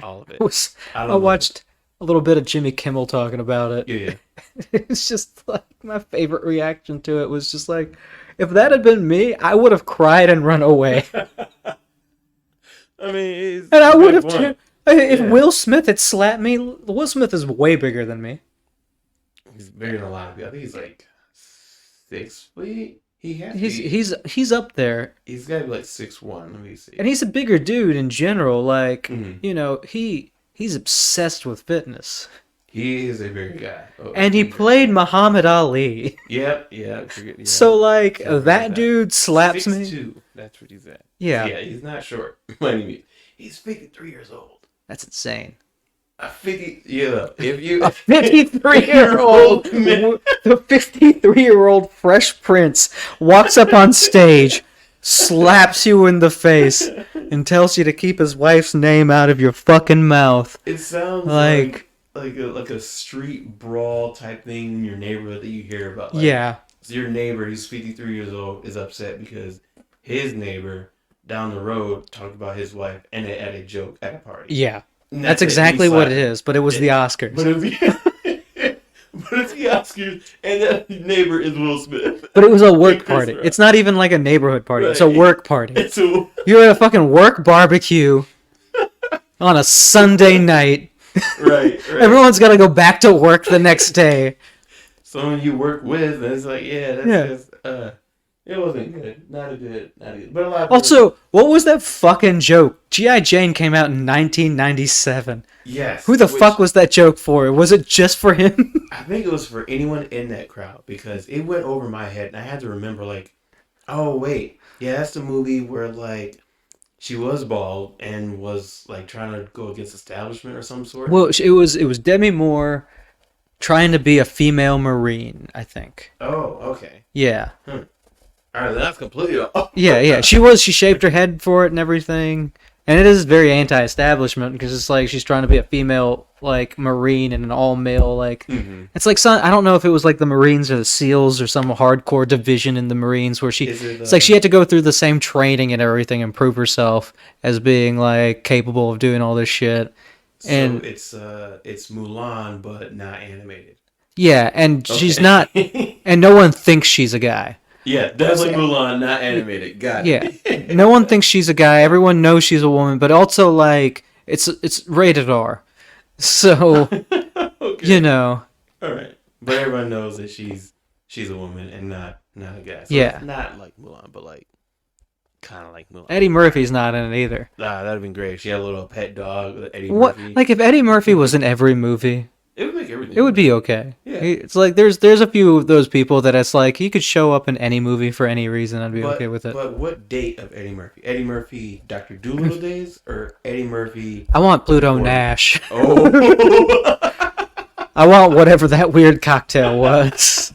All of it. I watched a little bit of Jimmy Kimmel talking about it. Yeah, It's just like my favorite reaction to it was just like, if that had been me, I would have cried and run away. yeah. I mean, it's And a I would good have, point. if Yeah. Will Smith had slapped me, Will Smith is way bigger than me. He's bigger than a lot of people. I think he's like 6 feet. He has to He's be. he's he's up there, He's got to be like 6'1". Let me and see. he's a bigger dude in general. Like, Mhm. he's obsessed with fitness, He is a bigger guy. Oh, and he played Muhammad Ali. Yep, yeah, forget, yeah. So like Can't forget that that. dude slaps me. 6'2". That's what he's at. Yeah, Yeah, he's not short. By any means. He's 53 years old. that's insane. A 50. Yeah, if you A 53-year-old, man. the 53-year-old Fresh Prince walks up on stage, slaps you in the face, and tells you to keep his wife's name out of your fucking mouth. It sounds Like, like a street brawl type thing in your neighborhood that you hear about. Like, yeah, so your neighbor, who's 53 years old, is upset because his neighbor down the road talked about his wife and they had a joke at a party. yeah. And That's it. exactly He's what like- it is, but it was the Oscars. But it's but it's the Oscars, and that neighbor is Will Smith. But it was a And work Chris party. Rock. It's not even like a neighborhood party. It's a Right. work party. It's a You're at a fucking work barbecue on a Sunday night. right. Everyone's got to go back to work the next day. Someone you work with, and it's like, yeah, that's Yeah. just it wasn't good. Not a good. But a lot of Also, what was that fucking joke? G.I. Jane came out in 1997. yes. Who the which fuck was that joke for? Was it just for him? I think it was for anyone in that crowd because it went over my head, and I had to remember, like, oh wait, yeah, that's the movie where like she was bald and was like trying to go against establishment or some sort. Well, it was Demi Moore trying to be a female Marine, I think. Oh, okay. Yeah. All right, that's completely off. Yeah. She shaved her head for it and everything. And it is very anti-establishment because it's like she's trying to be a female like Marine and an all-male like. Mm-hmm. It's like I don't know if it was like the Marines or the SEALs or some hardcore division in the Marines where it's like she had to go through the same training and everything and prove herself as being like capable of doing all this shit. And So it's Mulan but not animated. yeah, and she's Okay. not, and no one thinks she's a guy. Yeah, definitely Mulan, not animated. Got it. Yeah, no one thinks she's a guy. Everyone knows she's a woman, but also like it's rated R, so Okay. you know. All right, but everyone knows that she's a woman and not a guy. So Yeah. it's not like Mulan, but like kind of like Mulan. Eddie Murphy's not in it either. That'd have been great. If she had a little pet dog with Eddie What Murphy. like if Eddie Murphy was in every movie, It would make everything. it would be okay. Yeah. It's like there's a few of those people that it's like he could show up in any movie for any reason. I'd be okay with it. But what date of Eddie Murphy? Eddie Murphy, Dr. Doolittle days, or Eddie Murphy? I want Pluto Or- Nash. Oh. I want whatever that weird cocktail was.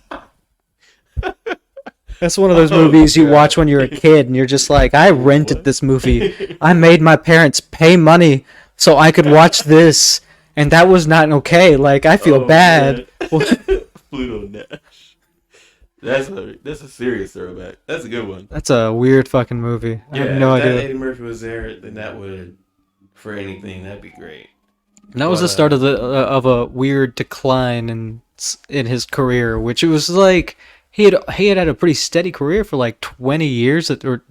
That's one of those Oh, movies you God. watch when you're a kid and you're just like, I rented What? this movie. I made my parents pay money so I could watch this. And that was not okay. Like, I feel Oh, bad. man. Pluto Nash. That's a serious throwback. That's a good one. That's a weird fucking movie. I have no if that idea. Eddie Murphy was there, then that would, for anything, that'd be great. And that was the start of a weird decline in his career, which it was like he had a pretty steady career for like 20 years or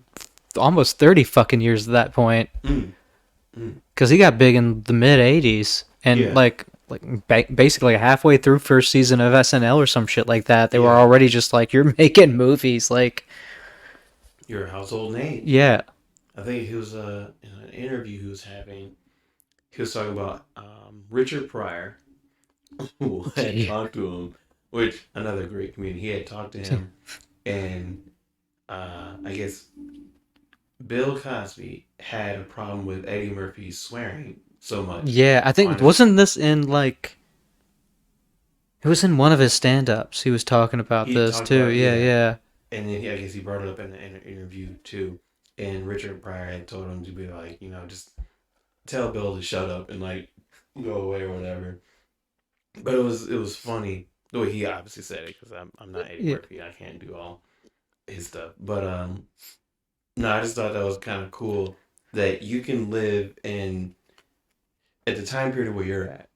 almost 30 fucking years at that point. Because he got big in the mid 80s and Yeah. basically halfway through first season of SNL or some shit like that, they were Yeah. already just like, you're making movies. Like, You're a household name. yeah. I think he was in an interview he was having. He was talking about Richard Pryor, who had Yeah. talked to him, which another great comedian. He had talked to him, and I guess Bill Cosby had a problem with Eddie Murphy swearing so much. Yeah, I think, Honestly. wasn't this in like, it was in one of his stand-ups. He was talking about He this talked too. about- Yeah, yeah. yeah. And then I guess he brought it up in an interview too. And Richard Pryor had told him to be like, just tell Bill to shut up and like go away or whatever. But it was funny the way he obviously said it because I'm not Eddie Yeah. Murphy. I can't do all his stuff. But no, I just thought that was kind of cool that you can live in at the time period where you're at.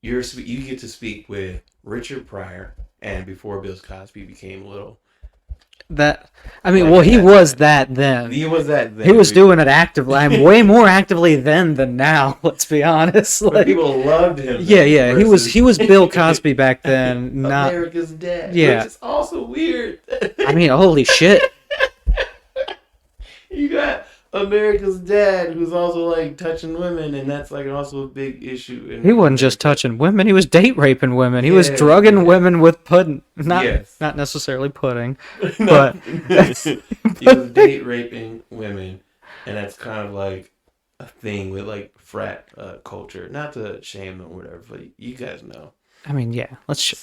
you get to speak with Richard Pryor, and before Bill Cosby became a little That I mean, like well, at he that was time. that then. He was that He then. was doing it actively. I'm way more actively then than now. Let's be honest. But Like, people loved him yeah, then yeah. versus He was Bill Cosby back then. Not America's Dad, which yeah. is also weird. I mean, holy shit. You got America's Dad, who's also like touching women, and that's like also a big issue in He wasn't just America. touching women. He was date raping women. He was Yeah, drugging yeah. women with pudding. Yes. Not necessarily pudding, No. but He was date raping women, and that's kind of like a thing with like frat culture. Not to shame them or whatever, but you guys know. I mean, yeah.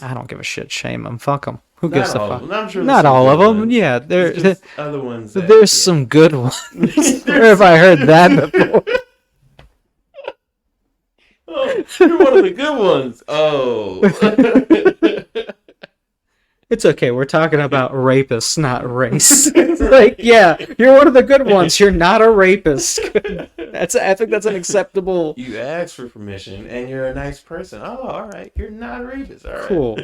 I don't give a shit. Shame them. Fuck them. Who Not gives a all of fuck? them. I'm sure there's Not some all of good them. ones. Yeah, It's just other ones that, there's yeah. some good ones. Where have I heard that before? Oh, you're one of the good ones. Oh. It's okay. We're talking about rapists, not race. Like, yeah, you're one of the good ones. You're not a rapist. I think that's an acceptable. You asked for permission, and you're a nice person. Oh, all right. You're not a rapist. All right. Cool.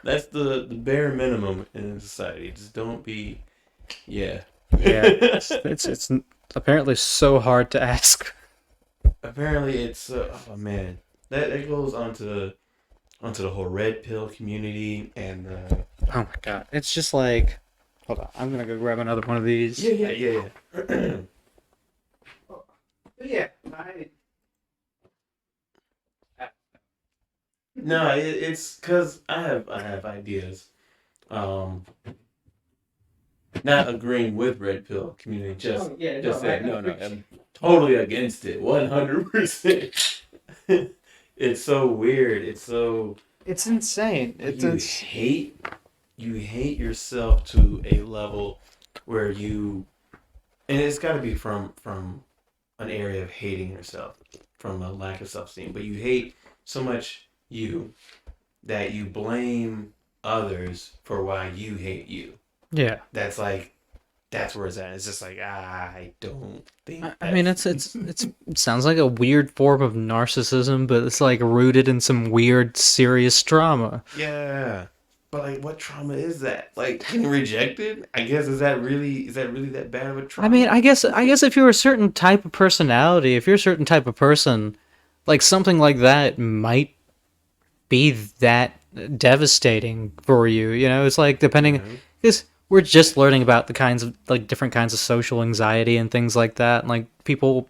That's the bare minimum in society. Just don't be. Yeah. Yeah, it's apparently so hard to ask. Apparently, it's oh man, that goes onto the whole red pill community and Oh my god, it's just like, hold on, I'm gonna go grab another one of these. yeah. Yeah, No, it's because I have ideas. Not agreeing with red pill community. Just saying no. I'm totally against it. 100%. It's so weird. It's so it's insane. you hate yourself to a level where and it's got to be from an area of hating yourself, from a lack of self-esteem, but you hate so much you that you blame others for why you hate you. Yeah. That's where it's at. It's just like I don't think. I mean, it sounds like a weird form of narcissism, but it's like rooted in some weird, serious trauma. Yeah, but like, what trauma is that? Like getting rejected? I guess is that really that bad of a trauma? I mean, I guess if you're a certain type of personality, if you're a certain type of person, like something like that might be that devastating for you. You know, it's like depending, because we're just learning about the kinds of like different kinds of social anxiety and things like that. And like people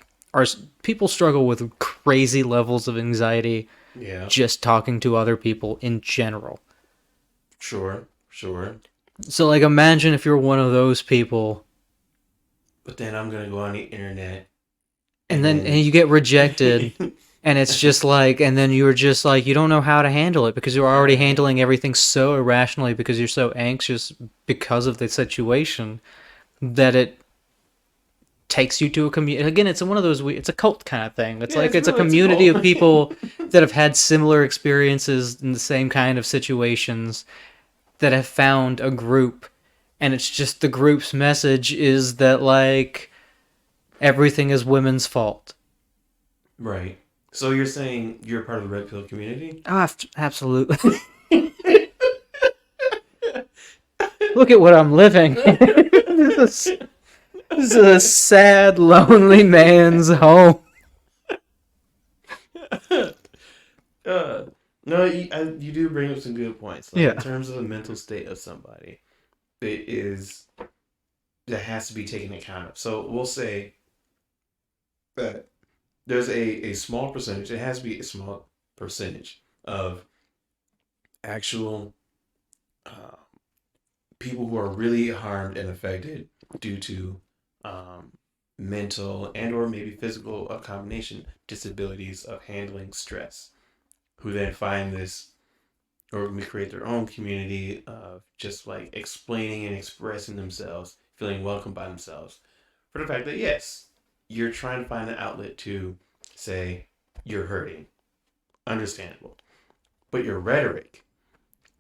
struggle with crazy levels of anxiety. Yeah. Just talking to other people in general. Sure. So like, imagine if you're one of those people. But then I'm gonna go on the internet. And you get rejected. And it's just like, and then you're just like, you don't know how to handle it because you're already handling everything so irrationally because you're so anxious because of the situation that it takes you to a community. Again, it's one of those, it's a cult kind of thing. It's like, it's a community of people that have had similar experiences in the same kind of situations that have found a group. And it's just the group's message is that like, everything is women's fault. Right. So you're saying you're part of the red pill community? Oh, absolutely. Look at what I'm living. This is a sad, lonely man's home. No, you do bring up some good points. Like, Yeah. In terms of the mental state of somebody, that has to be taken account of. So we'll say that there's a small percentage. It has to be a small percentage of actual people who are really harmed and affected due to mental and or maybe physical combination disabilities of handling stress, who then find this or create their own community of just like explaining and expressing themselves, feeling welcome by themselves, for the fact that yes, you're trying to find an outlet to say you're hurting, understandable, but your rhetoric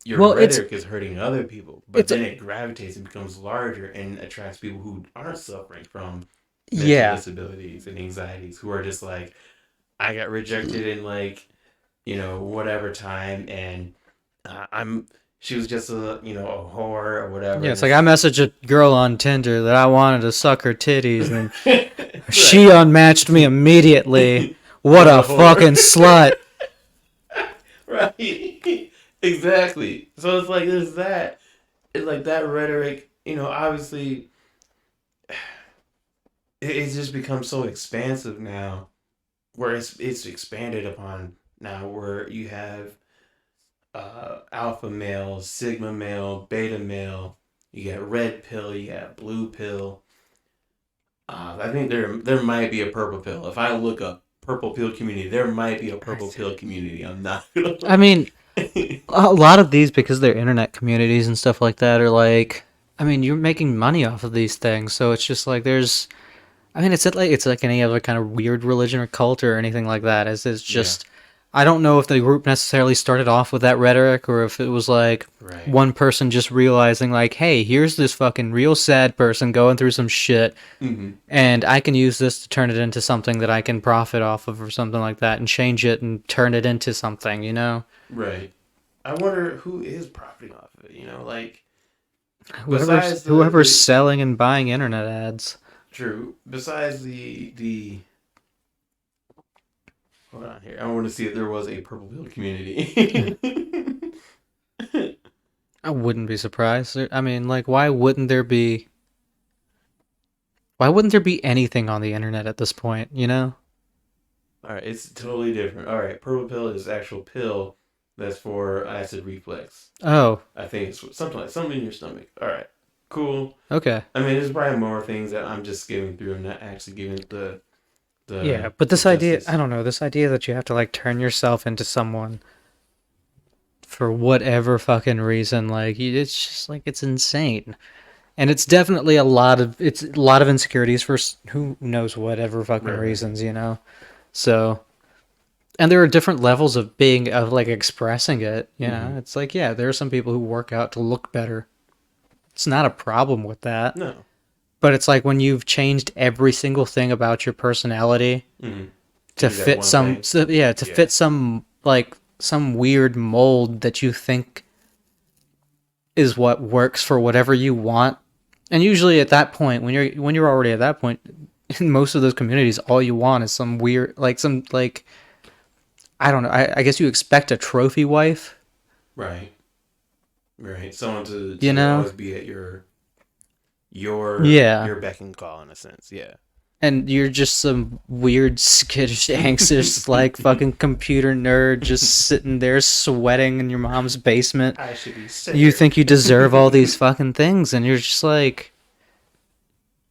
is hurting other people, but then it gravitates and becomes larger and attracts people who aren't suffering from mental disabilities and anxieties, who are just like, I got rejected in like whatever time, and I'm she was just a whore or whatever, Yeah, and it's like it's I like messaged a girl on Tinder that I wanted to suck her titties, and she right. unmatched me immediately. What What a a fucking whore. slut. Right. Exactly. So it's like there's that. It's like that rhetoric. Obviously, it's just become so expansive now, where it's expanded upon now, where you have alpha male, sigma male, beta male. You got red pill. You got blue pill. I think there might be a purple pill. If I look up purple pill community, there might be a purple pill community. I'm not I gonna. mean, a lot of these, because they're internet communities and stuff like that, are like, I mean, you're making money off of these things, so it's just like there's, I mean, it's like any other kind of weird religion or cult or anything like that. It's Yeah. just, I don't know if the group necessarily started off with that rhetoric or if it was like Right. one person just realizing like, hey, here's this fucking real sad person going through some shit, Mm-hmm. and I can use this to turn it into something that I can profit off of or something like that, and change it and turn it into something, you know? Right. I wonder who is profiting off of it. Like Whoever's besides the whoever's the selling and buying internet ads. true. Besides the hold on here. I want to see if there was a purple pill community. I wouldn't be surprised. I mean, like, why wouldn't there be anything on the internet at this point, you know? All right, it's totally different. All right, purple pill is actual pill that's for acid reflux. Oh, I think it's something in your stomach. All right, cool. okay. I mean, there's probably more things that I'm just skimming through. I'm not actually giving it Yeah, the but the this idea, I justice. don't know, this idea that you have to like turn yourself into someone for whatever fucking reason, like it's just like it's insane. And it's definitely a lot of insecurities for who knows whatever fucking Right, right. reasons, you know. So, and there are different levels of like expressing it, you Mm-hmm. know. It's like, yeah, there are some people who work out to look better. It's not a problem with that. No. But it's like when you've changed every single thing about your personality Mm-hmm. To to do that fit one thing. to Yeah. fit some weird mold that you think is what works for whatever you want. And usually at that point, when you're already at that point, in most of those communities, all you want is some weird, like some like I don't know. I guess you expect a trophy wife, Right. Right. Someone to you know? always be at your Yeah. beck and call in a sense. Yeah. And you're just some weird skittish anxious like fucking computer nerd just sitting there sweating in your mom's basement. I should be You sicker. think you deserve all these fucking things, and you're just like,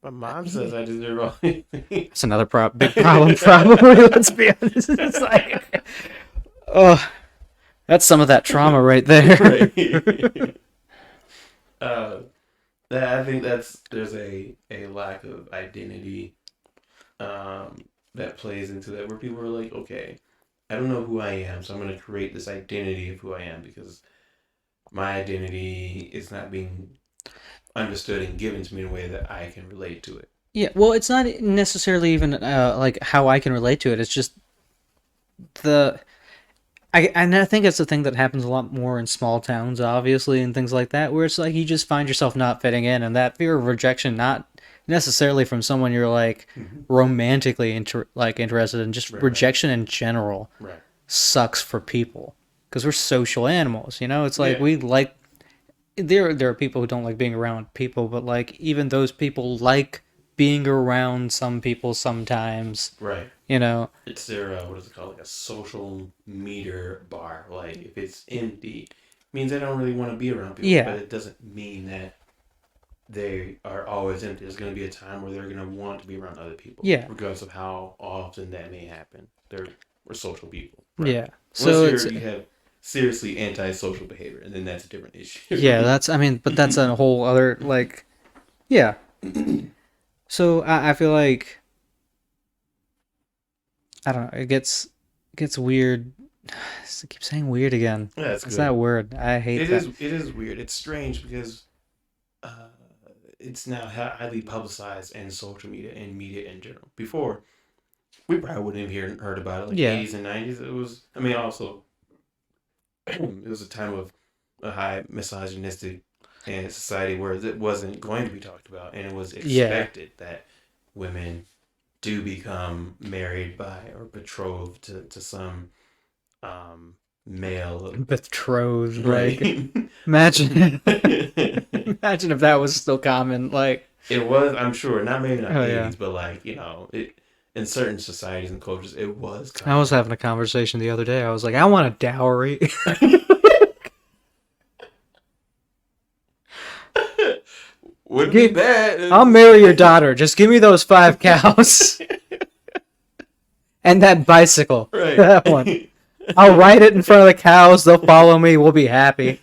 My mom says I deserve all these things. it's another big problem, probably. Let's be honest. It's like, oh, that's some of that trauma right there. Right. uh, I think there's a lack of identity that plays into that, where people are like, okay, I don't know who I am, so I'm going to create this identity of who I am because my identity is not being understood and given to me in a way that I can relate to it. Yeah, well, it's not necessarily even like how I can relate to it. It's just the I think it's a thing that happens a lot more in small towns, obviously, and things like that, where it's like you just find yourself not fitting in, and that fear of rejection, not necessarily from someone you're like Mm-hmm. romantically interested in, just Right, right, rejection in general right. sucks for people because we're social animals. You know, it's like Yeah, we like there are people who don't like being around people, but like even those people like being around some people sometimes. right. You know, It's their what is it called? Like a social meter bar. Like if it's empty, it means they don't really want to be around people. But yeah, it doesn't mean that they are always empty. There's going to be a time where they're going to want to be around other people, yeah, regardless of how often that may happen. We're social people, right? yeah. Unless So it's you have seriously antisocial behavior, and then that's a different yeah, issue. that's I mean, but that's a whole other like yeah. So I feel like I don't know. It gets weird. I keep saying weird again. Yeah, that's It's that good. word. I hate It that. is. It is weird. It's strange because uh, it's now highly publicized in social media and media in general. Before, we probably wouldn't have heard about it. Like Yeah. 80s and 90s, it was. I mean, also it was a time of a high misogynistic and society where it wasn't going to be talked about, and it was expected that women do become married by or betrothed to some male. Betrothed, Right. like imagine imagine if that was still common, like It was, I'm sure, maybe not oh 80s, yeah. but like, in certain societies and cultures, it was I was common. having a conversation the other day. I was like, I want a dowry. Wouldn't be bad. I'll marry your daughter. Just give me those 5 cows and that bicycle. Right. That one. I'll ride it in front of the cows. They'll follow me. We'll be happy.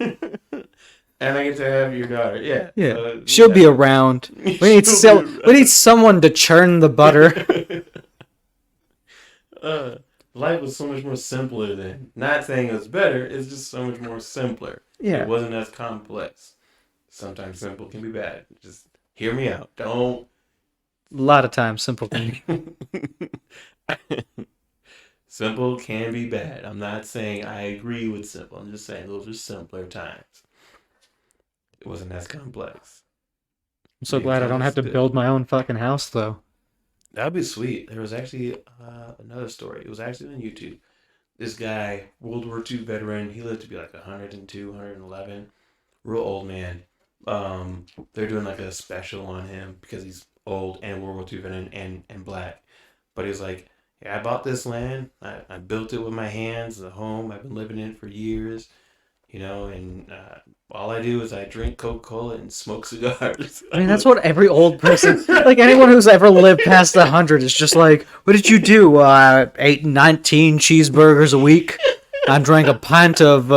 And I get to have your daughter. Yeah. Yeah. She'll be around. We need we need someone to churn the butter. Life was so much more simpler then. Not saying it was better, it's just so much more simpler. Yeah. It wasn't as complex. Sometimes simple can be bad. Just hear me out. Don't. A lot of times, simple thing. Simple can be bad. I'm not saying I agree with simple. I'm just saying those are simpler times. It wasn't as complex. I'm so glad I don't have to build my own fucking house, though. That'd be sweet. There was actually another story. It was actually on YouTube. This guy, World War II veteran, he lived to be like 102, 111. Real old man. They're doing like a special on him because he's old and World War II veteran and black. But he was like, yeah, I bought this land. I built it with my hands, the home. I've been living in it for years. And all I do is I drink Coca-Cola and smoke cigars. I mean, that's what every old person, like anyone who's ever lived past 100 is just like, what did you do? I ate 19 cheeseburgers a week. I drank a pint of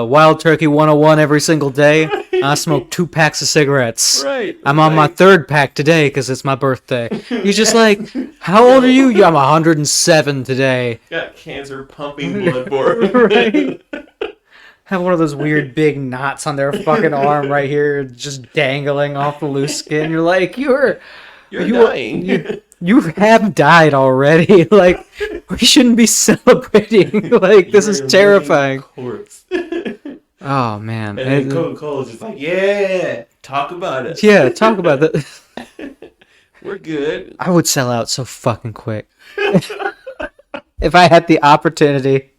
Wild Turkey 101 every single day. I smoked 2 packs of cigarettes. Right. I'm on my 3rd pack today because it's my birthday. You're just like, how old are you? Yeah, I'm 107 today. Got cancer pumping blood for it. Right. Have one of those weird big knots on their fucking arm right here, just dangling off the loose skin. You're like, you're dying. You have died already. Like, we shouldn't be celebrating. Like, this is terrifying. Corpse. Oh man. And then Coca-Cola's just like, yeah, talk about it. Yeah, talk about that. We're good. I would sell out so fucking quick. If I had the opportunity,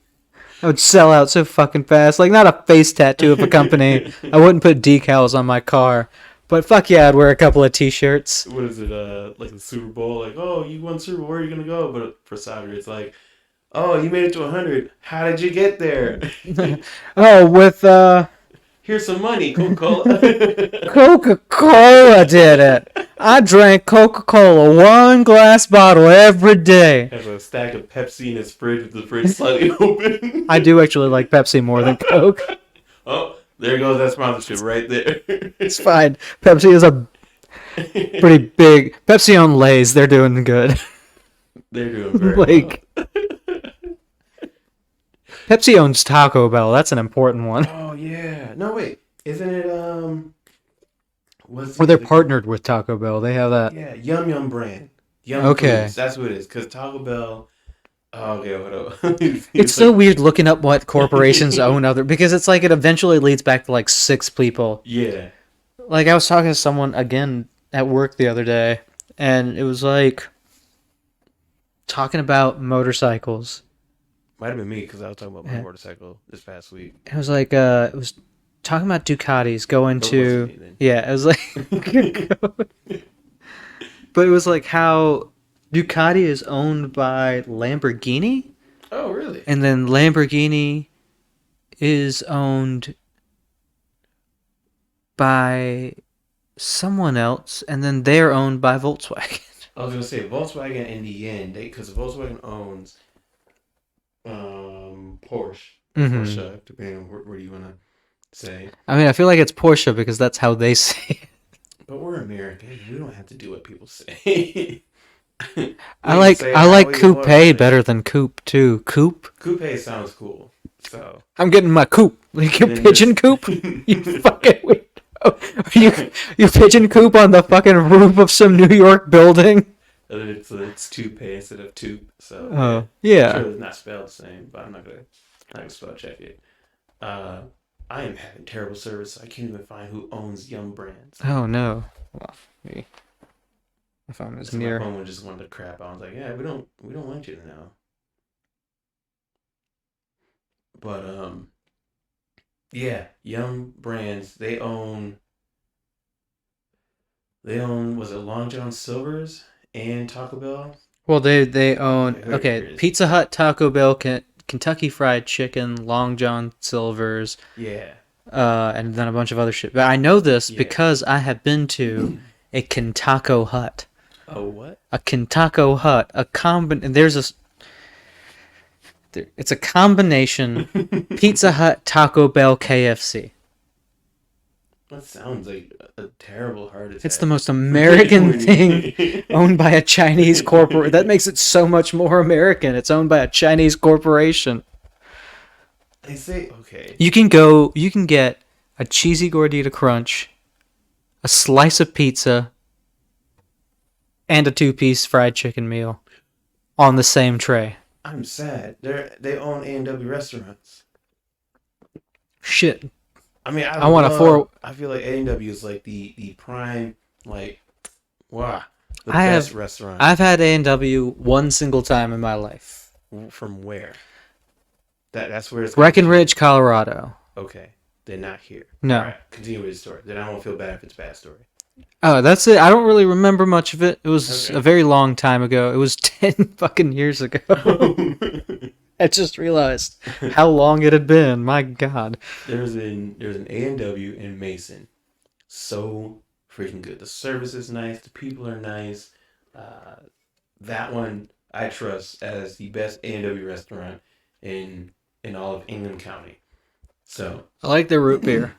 I would sell out so fucking fast. Like, not a face tattoo of a company. I wouldn't put decals on my car. But fuck yeah, I'd wear a couple of t-shirts. What is it, like the Super Bowl? Like, oh, you won Super Bowl, where are you going to go? But for Sagar, it's like, oh, you made it to 100. How did you get there? Oh, with, Here's some money, Coca-Cola. Coca-Cola did it. I drank Coca-Cola 1 glass bottle every day. Has a stack of Pepsi in his fridge with the fridge slightly open. I do actually like Pepsi more than Coke. Oh, there goes that sponsorship right there. It's fine. Pepsi is a pretty big... Pepsi owned Lay's. They're doing good. They're doing very well. Pepsi owns Taco Bell. That's an important one. Oh, yeah. No, wait. Isn't it, Or they're partnered with Taco Bell. They have that. Yeah, Yum Yum brand. Yum Okay. Foods. That's what it is. Because Taco Bell... Oh, okay, hold on. It's so weird looking up what corporations own other... Because it's like it eventually leads back to like 6 people. Yeah. Like I was talking to someone again at work the other day. And it was like... Talking about motorcycles. Might have been me because I was talking about my motorcycle this past week. It was like, it was talking about Ducatis going to... Yeah, it was like... But it was like how Ducati is owned by Lamborghini. Oh, really? And then Lamborghini is owned by someone else. And then they're owned by Volkswagen. I was going to say, Volkswagen in the end, because Volkswagen owns Porsche. Mm-hmm. Porsche, depending on where you want to say. I mean, I feel like it's Porsche because that's how they say it. But we're American. We don't have to do what people say. I like coupe better than coupe too. Coupe? Coupe sounds cool. So I'm getting my coupe. Like your pigeon coop? You fucking weirdo. Are you pigeon coop on the fucking roof of some New York building? It's toupee instead of toupe. So yeah, Oh, I'm yeah. sure it's not spelled the same, but I'm not gonna spell check it. Uh, I am having terrible service. I can't even find who owns Yum Brands. Oh no. Well, maybe my phone is So my near. phone just wanted to crap. I was like, yeah, we don't want you to know. But yeah, Yum Brands. They own was it Long John Silver's and Taco Bell? Well, they own Okay, here okay, it is. Pizza Hut, Taco Bell, Kentucky Fried Chicken, Long John Silver's, Yeah, and then a bunch of other shit. But I know this yeah. because I have been to a Kentaco Hut. Oh, what? A Kentaco Hut. There's it's a combination Pizza Hut, Taco Bell, KFC. That sounds like a terrible heart attack. It's the most American thing owned by a Chinese corporation. That makes it so much more American. It's owned by a Chinese corporation. They say okay. You can get a cheesy gordita crunch, a slice of pizza, and a 2-piece fried chicken meal on the same tray. I'm sad. They own A&W restaurants. Shit. I mean, I want a four. I feel like A&W is like the prime, like, wow, the I best have restaurant. I've had A&W one single time in my life. From where? That's where it's Breckenridge, Colorado. Okay, they're not here. No. All right, continue with the story. Then I won't feel bad if it's a bad story. Oh, that's it. I don't really remember much of it. It was Okay. a very long time ago. It was 10 fucking years ago. I just realized how long it had been. My God. There's an A&W in Mason. So freaking good. The service is nice. The people are nice. That one I trust as the best A&W restaurant in all of England County. So I like their root beer.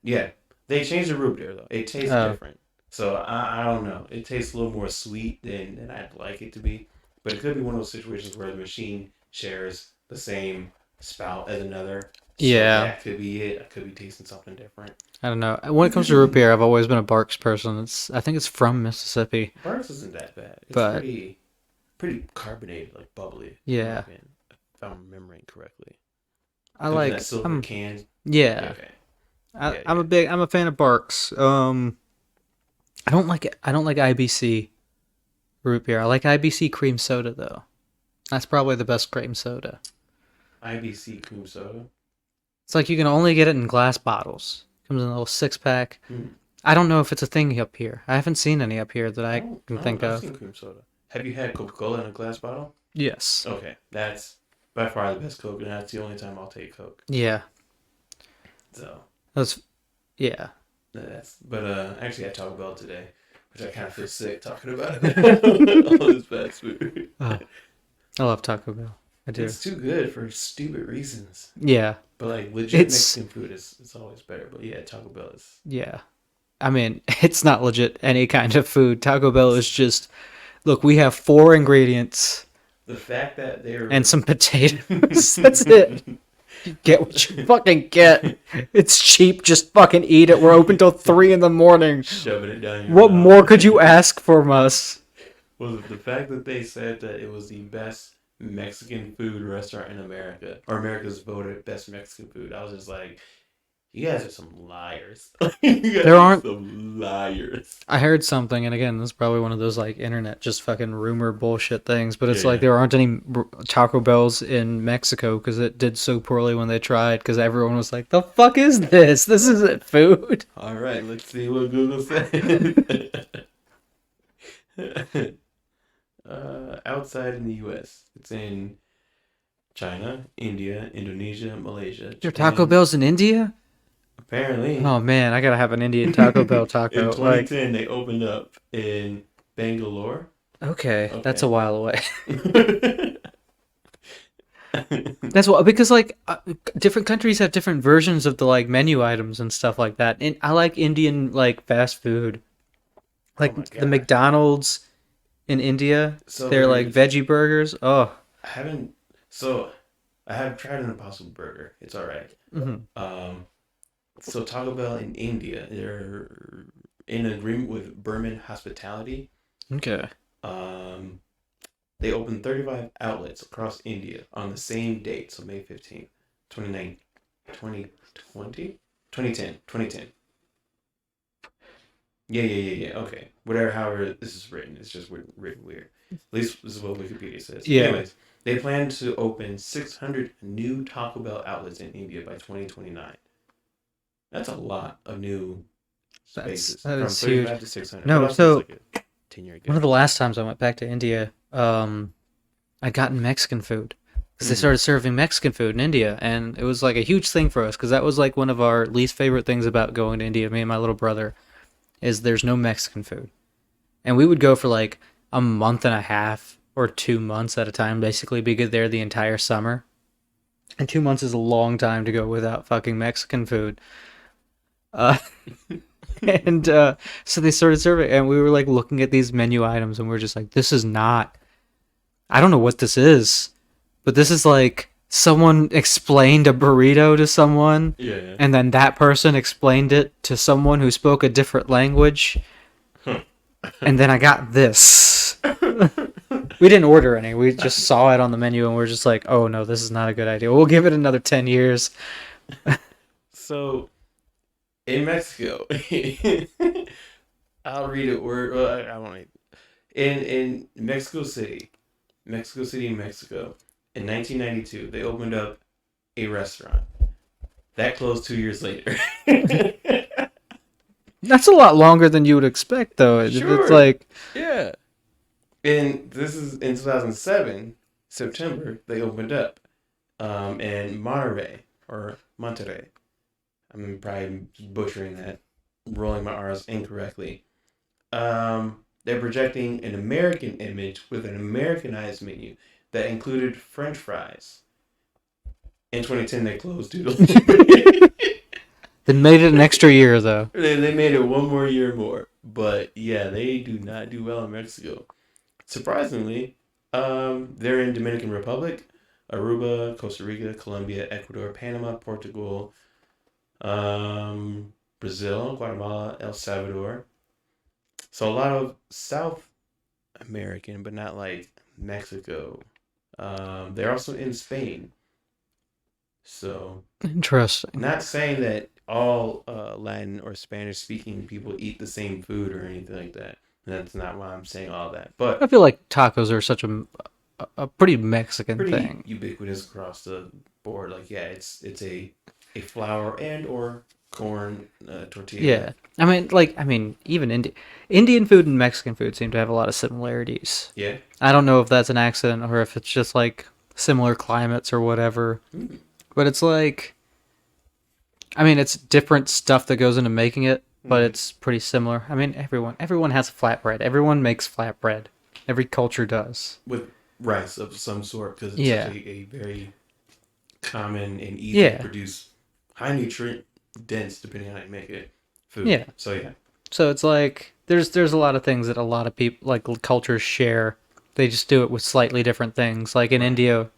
yeah, they changed the root beer though. It tastes different. So I don't know. It tastes a little more sweet than I'd like it to be. But it could be one of those situations where the machine shares the same spout as another. So Yeah. that could be it. I could be tasting something different. I don't know. When it comes to root beer, I've always been a Barks person. I think it's from Mississippi. Barks isn't that bad. It's But pretty carbonated, like bubbly. yeah, If I'm remembering correctly. I Comes in like. that silver can. Yeah. Okay. I'm a fan of Barks. I don't like it. I don't like IBC root beer. I like IBC cream soda though. That's probably the best cream soda. IBC cream soda. It's like you can only get it in glass bottles. Comes in a little 6-pack. I don't know if it's a thing up here. I haven't seen any up here that I can think I've of. seen cream soda. Have you had Coca-Cola in a glass bottle? Yes. Okay, that's by far the best Coke, and that's the only time I'll take Coke. Yeah. So That's yeah. but actually I Taco Bell today, which I kind of feel sick talking about it. All this fast food. Oh, I love Taco Bell. I do. It's too good for stupid reasons. Yeah. But like legit It's Mexican food is always better. But yeah, Taco Bell is. yeah. I mean, it's not legit any kind of food. Taco Bell is just look, we have 4 ingredients The fact that they're and some potatoes. That's it. You get what you fucking get. It's cheap. Just fucking eat it. We're open till 3 in the morning. shoving it down your What mouth. more could you ask from us? Was it the fact that they said that it was the best Mexican food restaurant in America, or America's voted best Mexican food? I was just like, you guys are some liars. You guys There aren't- some liars. I heard something, and again, this is probably one of those like internet just fucking rumor bullshit things, but it's Yeah. like there aren't any Taco Bells in Mexico because it did so poorly when they tried because everyone was like, the fuck is this? This isn't food. All right, let's see what Google said. Outside in the U.S., it's in China, India, Indonesia, Malaysia. There are Taco Bells in India? Apparently. Oh man, I gotta have an Indian Taco Bell taco. In 2010, they opened up in Bangalore. Okay, that's a while away. Okay. That's what because like different countries have different versions of the like menu items and stuff like that. And I like Indian like fast food, like my the God. McDonald's in India. So They're like veggie burgers. Oh, I have tried an Impossible Burger. It's all right. So Taco Bell in India, they're in agreement with Burman Hospitality. okay. Um, they opened 35 outlets across India on the same date, so May 15th, 29, 2020? 2010. Yeah. Okay. Whatever, however this is written, it's just written weird. At least this is what Wikipedia says. Yeah. Anyways, they plan to open 600 new Taco Bell outlets in India by 2029. That's a lot of new spaces. That From is huge. 35 to 600. But No, also, it's so like a 10-year one of gap. the last times I went back to India, I'd gotten Mexican food because they Mm. started serving Mexican food in India, and it was like a huge thing for us because that was like one of our least favorite things about going to India. Me and my little brother is there's no Mexican food, and we would go for like a month and a half or 2 months at a time, basically be good there the entire summer. And 2 months is a long time to go without fucking Mexican food. Uh, and so they started serving, and we were like looking at these menu items, and we are just like, this is not. I don't know what this is, but this is like someone explained a burrito to someone, Yeah. and then that person explained it to someone who spoke a different language, and then I got this. We didn't order any. We just saw it on the menu, and we're just like, oh no, this is not a good idea. We'll give it another 10 years. So, in Mexico, I'll read it word. Well, I won't. In Mexico City, Mexico, in 1992, they opened up a restaurant that closed 2 years later. That's a lot longer than you would expect, though. It's Sure. like, Yeah. And this is in 2007, September, they opened up in Monterrey. I'm probably butchering that, rolling my R's incorrectly. They're projecting an American image with an Americanized menu that included French fries. In 2010, they closed due to. they made it an extra year, though. They made it one more year more. But yeah, they do not do well in Mexico. Surprisingly, they're in Dominican Republic, Aruba, Costa Rica, Colombia, Ecuador, Panama, Portugal, Brazil, Guatemala, El Salvador. So a lot of South American, but not like Mexico. They're also in Spain. So, Interesting. not saying that all Latin or Spanish speaking people eat the same food or anything like that. That's not why I'm saying all that. But I feel like tacos are such a pretty Mexican pretty thing. ubiquitous across the board. Like, yeah, it's a flour and or corn tortilla. Yeah. I mean, even Indian food and Mexican food seem to have a lot of similarities. Yeah. I don't know if that's an accident or if it's just like similar climates or whatever. Mm. But it's like, I mean, it's different stuff that goes into making it, but it's pretty similar. I mean, everyone has flatbread. Everyone makes flatbread. Every culture does. With rice of some sort, because it's Yeah. such a very common and easy Yeah. to produce, high nutrient dense, depending on how you make it, food. Yeah. So yeah. So it's like there's a lot of things that a lot of people like cultures share. They just do it with slightly different things. Like in India,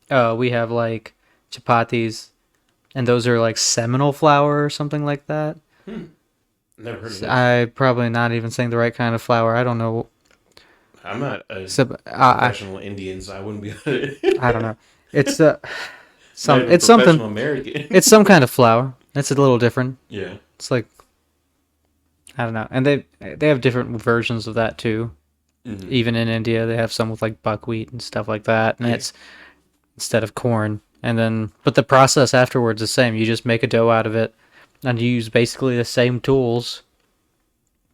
we have like chapatis, and those are like seminal flour or something like that. Never heard of that. I probably not even saying the right kind of flour. I don't know. I'm not a So, professional Indian, so I wouldn't be. I don't know. It's Not even it's professional something. American. It's some kind of flour. It's a little different. Yeah. It's like I don't know, and they have different versions of that too. Mm-hmm. Even in India, they have some with like buckwheat and stuff like that, and it's instead of corn. And then, but the process afterwards is the same. You just make a dough out of it, and you use basically the same tools.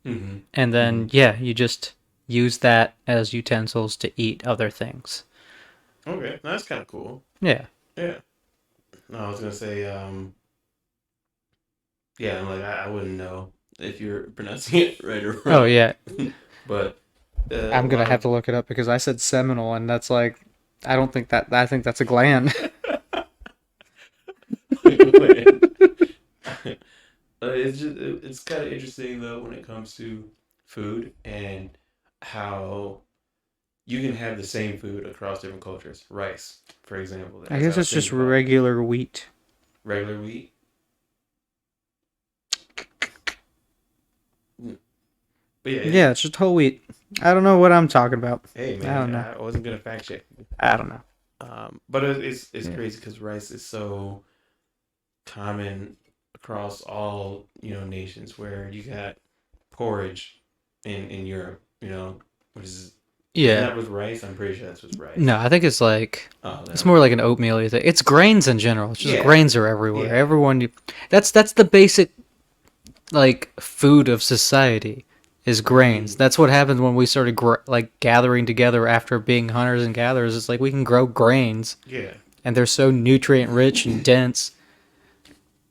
Mm-hmm. And then, you just use that as utensils to eat other things. Okay, that's kind of cool. Yeah. Yeah. No, I was gonna say, yeah, I'm like I wouldn't know if you're pronouncing it right or wrong. Oh yeah. But I'm gonna have to look it up because I said seminal, and that's like, I don't think that. I think that's a gland. It's kind of interesting though when it comes to food and how you can have the same food across different cultures. Rice, for example. I guess it's just regular wheat. Regular wheat. But yeah, Yeah, it's just whole wheat. I don't know what I'm talking about. hey I don't man, know. I wasn't gonna fact check. I don't know. But it's Yeah. crazy because rice is so common across all nations. Where you got porridge in Europe, which is isn't Yeah. that with rice? I'm pretty sure that's with rice. No, I think it's like Oh, it's no. more like an oatmeal thing. It's grains in general. It's just Yeah, grains are everywhere. yeah. That's the basic like food of society is grains. Mm, That's what happened when we started like gathering together after being hunters and gatherers. It's like we can grow grains yeah. and they're so nutrient rich and dense.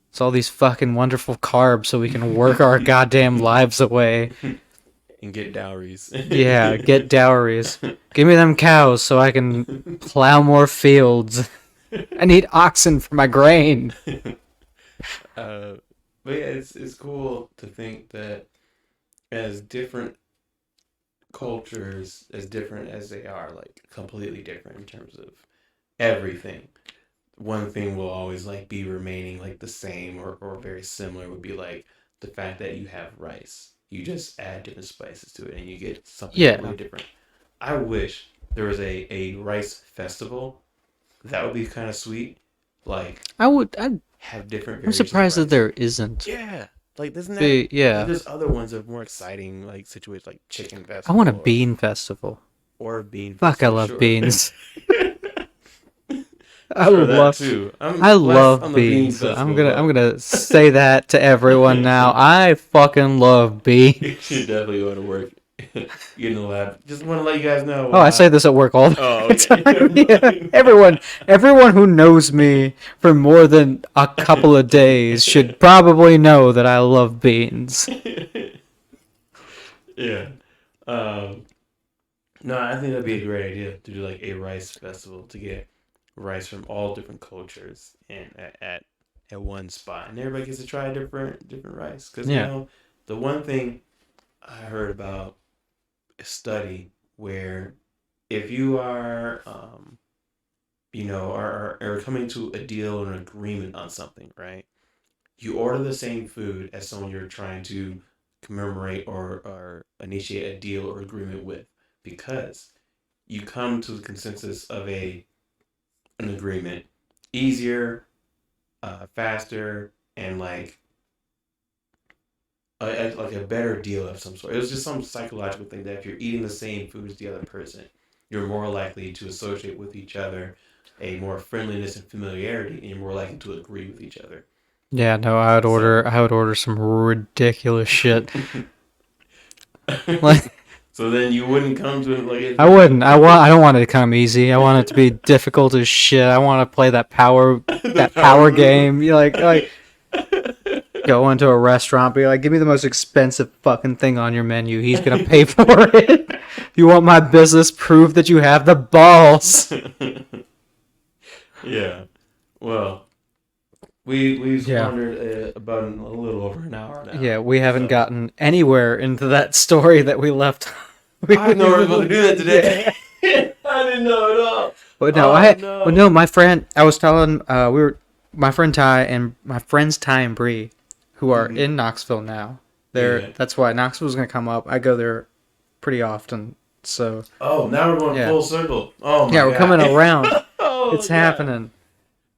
It's all these fucking wonderful carbs so we can work our goddamn lives away. And get dowries. Yeah, get dowries. Give me them cows so I can plow more fields. I need oxen for my grain. But yeah, it's cool to think that as different cultures, as different as they are, like completely different in terms of everything, one thing will always like be remaining like the same or very similar would be like the fact that you have rice. You just add different spices to it and you get something Yeah, completely different. I wish there was a rice festival. That would be kind of sweet. Like I would. have different I'm variations of surprised that rice. there isn't. Yeah. Like isn't that like Yeah, there's other ones of more exciting like situations like chicken I want a festival bean festival. or bean Fuck, I festival, love sure. beans. I Sure, that love. too. I I'm less love on the bean beans. festival, I'm but gonna say that to everyone now. I fucking love you should beans. definitely go to work. Get in the lab. Just want to let you guys know. Oh, I say this at work all Oh, the time. Yeah, okay. everyone who knows me for more than a couple of days should probably know that I love beans. Yeah. Um, no, I think that'd be a great idea to do like a rice festival to get rice from all different cultures and at one spot, and everybody gets to try different rice. Because Yeah. the one thing I heard about a study where if you are are coming to a deal or an agreement on something, right? You order the same food as someone you're trying to commemorate or initiate a deal or agreement with because you come to the consensus of an agreement easier, faster, and like like a better deal of some sort. It was just some psychological thing that if you're eating the same food as the other person, you're more likely to associate with each other a more friendliness and familiarity, and you're more likely to agree with each other. Yeah, no, So, I would order some ridiculous shit. Like so then you wouldn't come to it like if I wouldn't. I don't want it to come easy. I want it to be difficult as shit. I want to play the that power power move. game. You like go into a restaurant, be like, give me the most expensive fucking thing on your menu. He's gonna pay for it. You want my business? Prove that you have the balls. Yeah. Well, we've Yeah. squandered about a little over an hour now. Yeah, we haven't So gotten anywhere into that story that we left. I didn't know we were supposed to do that today. I didn't know at all. But no, Oh no. well, no, my friend, I was telling, my friend Ty and my friends Ty and Bree, who are Mhm. in Knoxville now. Yeah. That's why Knoxville's gonna come up. I go there pretty often, so Oh, now we're going yeah, full circle. Oh my yeah, we're god. coming around. Oh It's god. happening.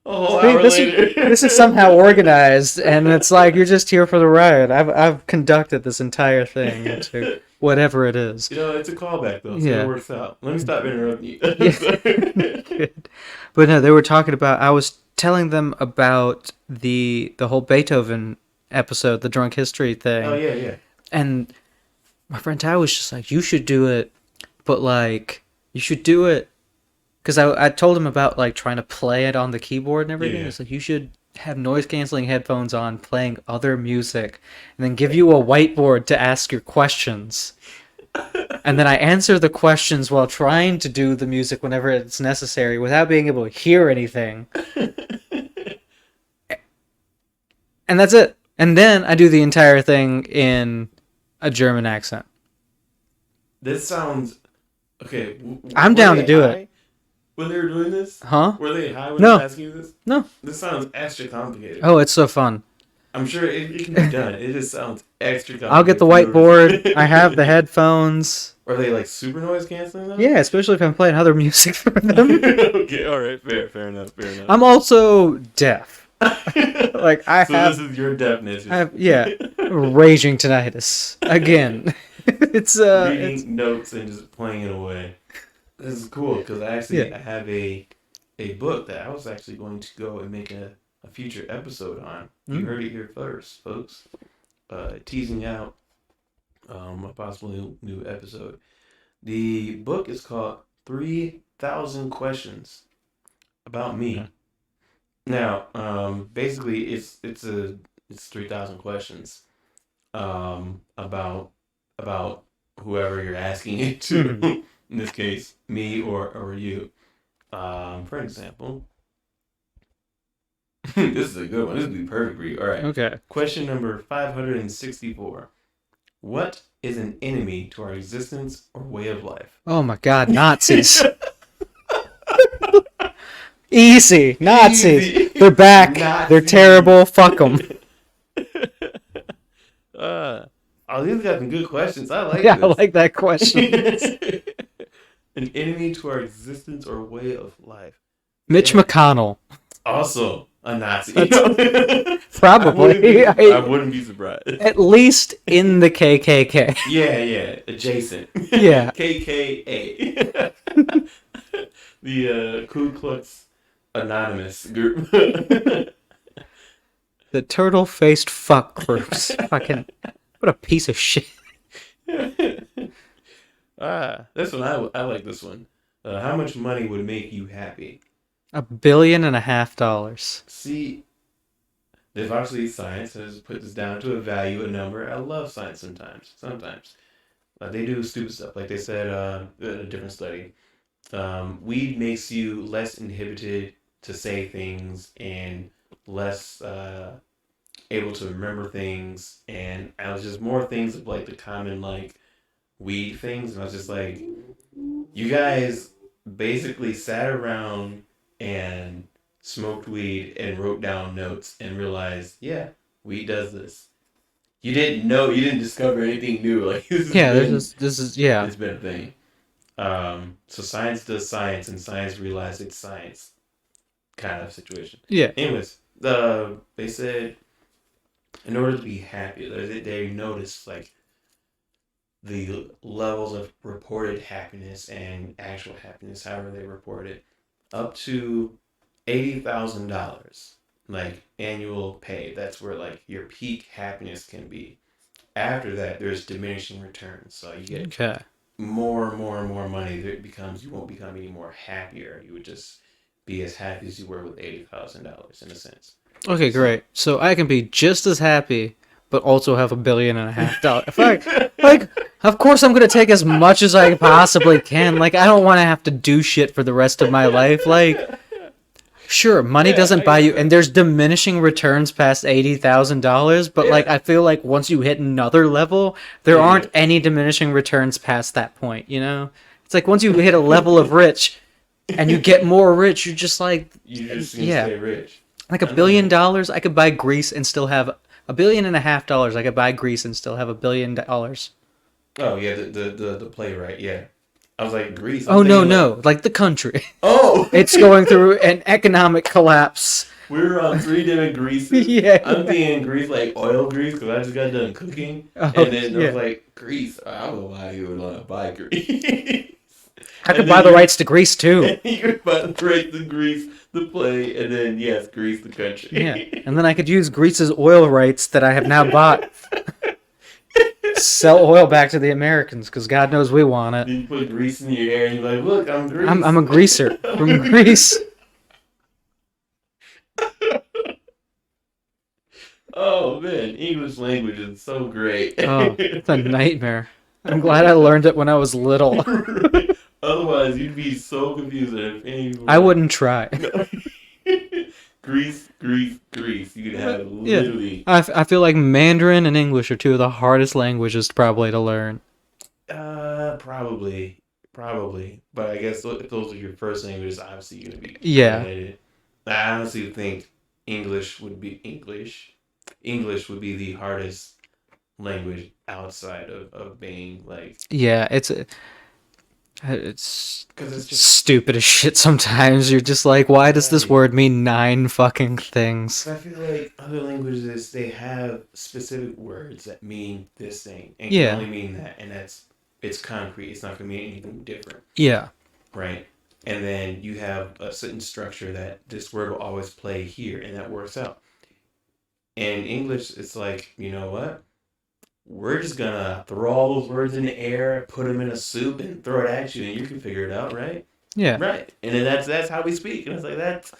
A whole See, hour this later. this is somehow organized, and it's like you're just here for the ride. I've conducted this entire thing into whatever it is. It's a callback though, so Yeah. it works out. Let me stop interrupting you. Yeah. Good. But no, they were talking about. I was telling them about the whole Beethoven episode, the drunk history thing, Oh yeah, yeah. and my friend Ty was just like, "You should do it, but like you should do it," because I told him about like trying to play it on the keyboard and everything. Yeah. It's like you should have noise canceling headphones on, playing other music, and then give you a whiteboard to ask your questions. And then I answer the questions while trying to do the music whenever it's necessary without being able to hear anything. And that's it. And then I do the entire thing in a German accent. This sounds okay. I'm were down they to do high it. when they were doing this? Huh? Were they high when No. they were asking you this? No. This sounds extra complicated. Oh, it's so fun. I'm sure it can be done. It just sounds extra I'll get complicated the for no whiteboard. I have the reason. headphones. Are they like super noise canceling though? Yeah, especially if I'm playing other music for them. Okay, all right, fair enough, fair enough. I'm also deaf. Like So this is your I deafness, have, yeah, raging tinnitus again. It's reading notes and just playing it away. This is cool because yeah. I have a book that I was actually going to go and make a future episode on. You Mm. heard it here first, folks. Teasing out a possible new episode. The book is called 3,000 Questions About Okay. Me. Now, basically, it's 3,000 questions about whoever you're asking it to. Mhm. In this case, me or you. For example, this is a good one. This would be perfect for you. All right. Okay. Question number 564. What is an enemy to our existence or way of life? Oh my God, Nazis. Easy, Nazis. Easy. They're back. They're Nazis. terrible. Fuck them. uh, oh, these got some good questions. I like Yeah, I this. like that question. An enemy to our existence or way of life. Mitch Yeah. McConnell. Also a Nazi. Probably. I wouldn't be surprised. At least in the KKK. Yeah, adjacent. Yeah. KKA. The Ku Klux Anonymous group. The turtle-faced fuck groups. Fucking, what a piece of shit. This one I like this one. How much money would make you happy? $1.5 billion. See, there's obviously science has put this down to a value, a number. I love science sometimes. They do stupid stuff. Like they said in a different study, weed makes you less inhibited to say things and less able to remember things. And I was just more things of like the common like weed things. And I was just like, you guys basically sat around and smoked weed and wrote down notes and realized, yeah, weed does this. You didn't know, you didn't discover anything new. Like Yeah, yeah. it's been a thing. So science does science, and science realized it's science kind of situation. Yeah. Anyways, they said in order to be happy, they noticed like the levels of reported happiness and actual happiness, however they report it, up to $80,000, like annual pay. That's where like your peak happiness can be. After that, there's diminishing returns. So you get Okay. more and more money. It becomes you won't become any more happier. You would just be as happy as you were with $80,000 in a sense. Okay, great. So I can be just as happy, but also have $1.5 billion. Like, of course I'm gonna take as much as I possibly can. Like, I don't want to have to do shit for the rest of my life. Like, sure, money doesn't buy you, and there's diminishing returns past $80,000. But like, I feel like once you hit another level, there aren't any diminishing returns past that point. You know, it's like once you hit a level of rich, and you get more rich, you're just like, You just stay rich. like $1 billion, I could buy Greece and still have $1.5 billion. I could buy Greece and still have $1 billion. Oh yeah, the playwright. Yeah, I was like Greece. Oh no, like the country. Oh, It's going through an economic collapse. we're on 3 different Greases. Yeah. I'm thinking Greece like oil Greece because I just got done cooking, Oh, and then I yeah. was like Greece. I don't know why you would want to buy Greece. I could And buy then the you- rights to Greece too. You could buy the rights to Greece, the play, and then yes, Greece, the country. Yeah, and then I could use Greece's oil rights that I have now bought. Sell oil back to the Americans because God knows we want it. Then you put Greece in your hair and you're like, look, I'm Greece. I'm a greaser from Greece. Oh man, English language is so great. Oh, it's a nightmare. I'm glad I learned it when I was little. Otherwise, you'd be so confused if any. I wouldn't try. Greece. You could have literally. I feel like Mandarin and English are two of the hardest languages probably to learn. Probably. But I guess if those are your first languages, obviously you're gonna be. Yeah. Related. I honestly think English would be English. English would be the hardest language outside of being like, Yeah, it's because it's just, stupid as shit sometimes. You're just like, why does this right. word mean 9 fucking things? 'Cause I feel like other languages, they have specific words that mean this thing and can Yeah. only mean that, and it's concrete. It's not gonna mean anything different, Yeah. right? And then you have a certain structure that this word will always play here, and that works out. In English, it's like, you know what? We're just gonna throw all those words in the air, put them in a soup, and throw it at you, and you can figure it out, right? Yeah. Right. And then that's how we speak. And it's like that's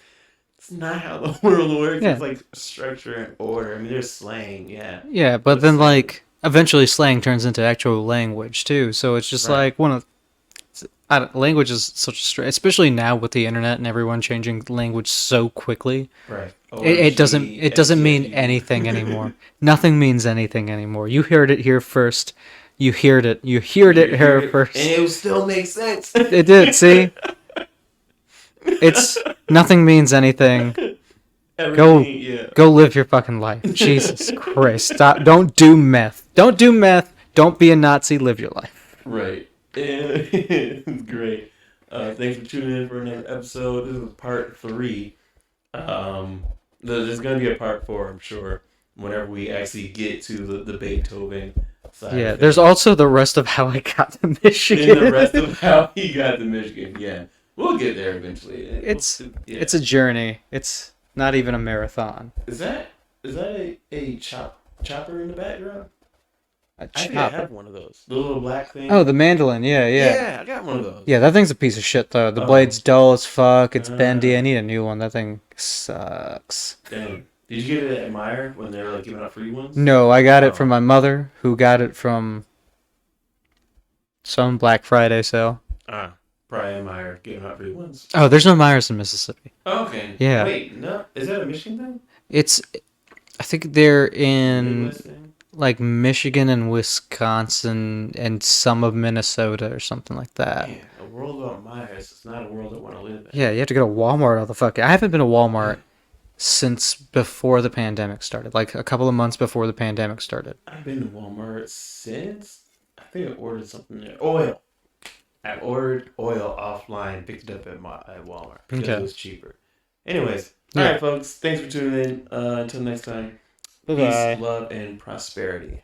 not how the world works. Yeah. It's like structure and order. I mean, there's slang, yeah. Yeah, but But then slang, like eventually slang turns into actual language too. So it's just right, like one of language is such a especially now with the internet and everyone changing language so quickly. right. It doesn't mean anything OMG, anymore. Nothing means anything anymore. You heard it here first. You heard it here first. and it will still make sense. It did. See, it's nothing means anything. Go Everything, yeah. go live your fucking life. Jesus Christ. Stop. Don't do meth. Don't do meth. Don't be a Nazi. Live your life. Right. It's great. Thanks for tuning in for another episode. This is part 3. There's gonna be a part 4, I'm sure, whenever we actually get to the Beethoven side. Yeah, of there's things. also the rest of how I got to And Michigan. the rest of how he got to Michigan. Yeah, we'll get there eventually. It's Yeah. it's a journey. It's not even a marathon. Is that a chopper in the background? A I think I have chopper. one of those. The little black thing. Oh, the mandolin. Yeah, yeah. Yeah, I got one of those. Yeah, that thing's a piece of shit though. The Oh. blade's dull as fuck. It's bendy. I Uh. need a new one. That thing sucks. Dang. Did you get it at Meyer when they were like giving out free ones? No, I got it Oh. from my mother, who got it from some Black Friday sale. Ah, probably at Meyer giving out free ones. Oh, there's no Myers in Mississippi. Okay. Yeah. Wait, no. Is that a Michigan thing? It's, I think they're in Midwest thing? like Michigan and Wisconsin and some of Minnesota or something like that. Man, a world without Myers is not a world I want to live in. Yeah, you have to go to Walmart all the fuck. I haven't been to Walmart since before the pandemic started, like a couple of months before the pandemic started. I've been to Walmart since I think I ordered something there. Oil. I ordered oil offline, picked it up at Walmart because Okay. it was cheaper. Anyways, Yeah. all right, folks. Thanks for tuning in. Until next time. Bye-bye. Peace, love, and prosperity.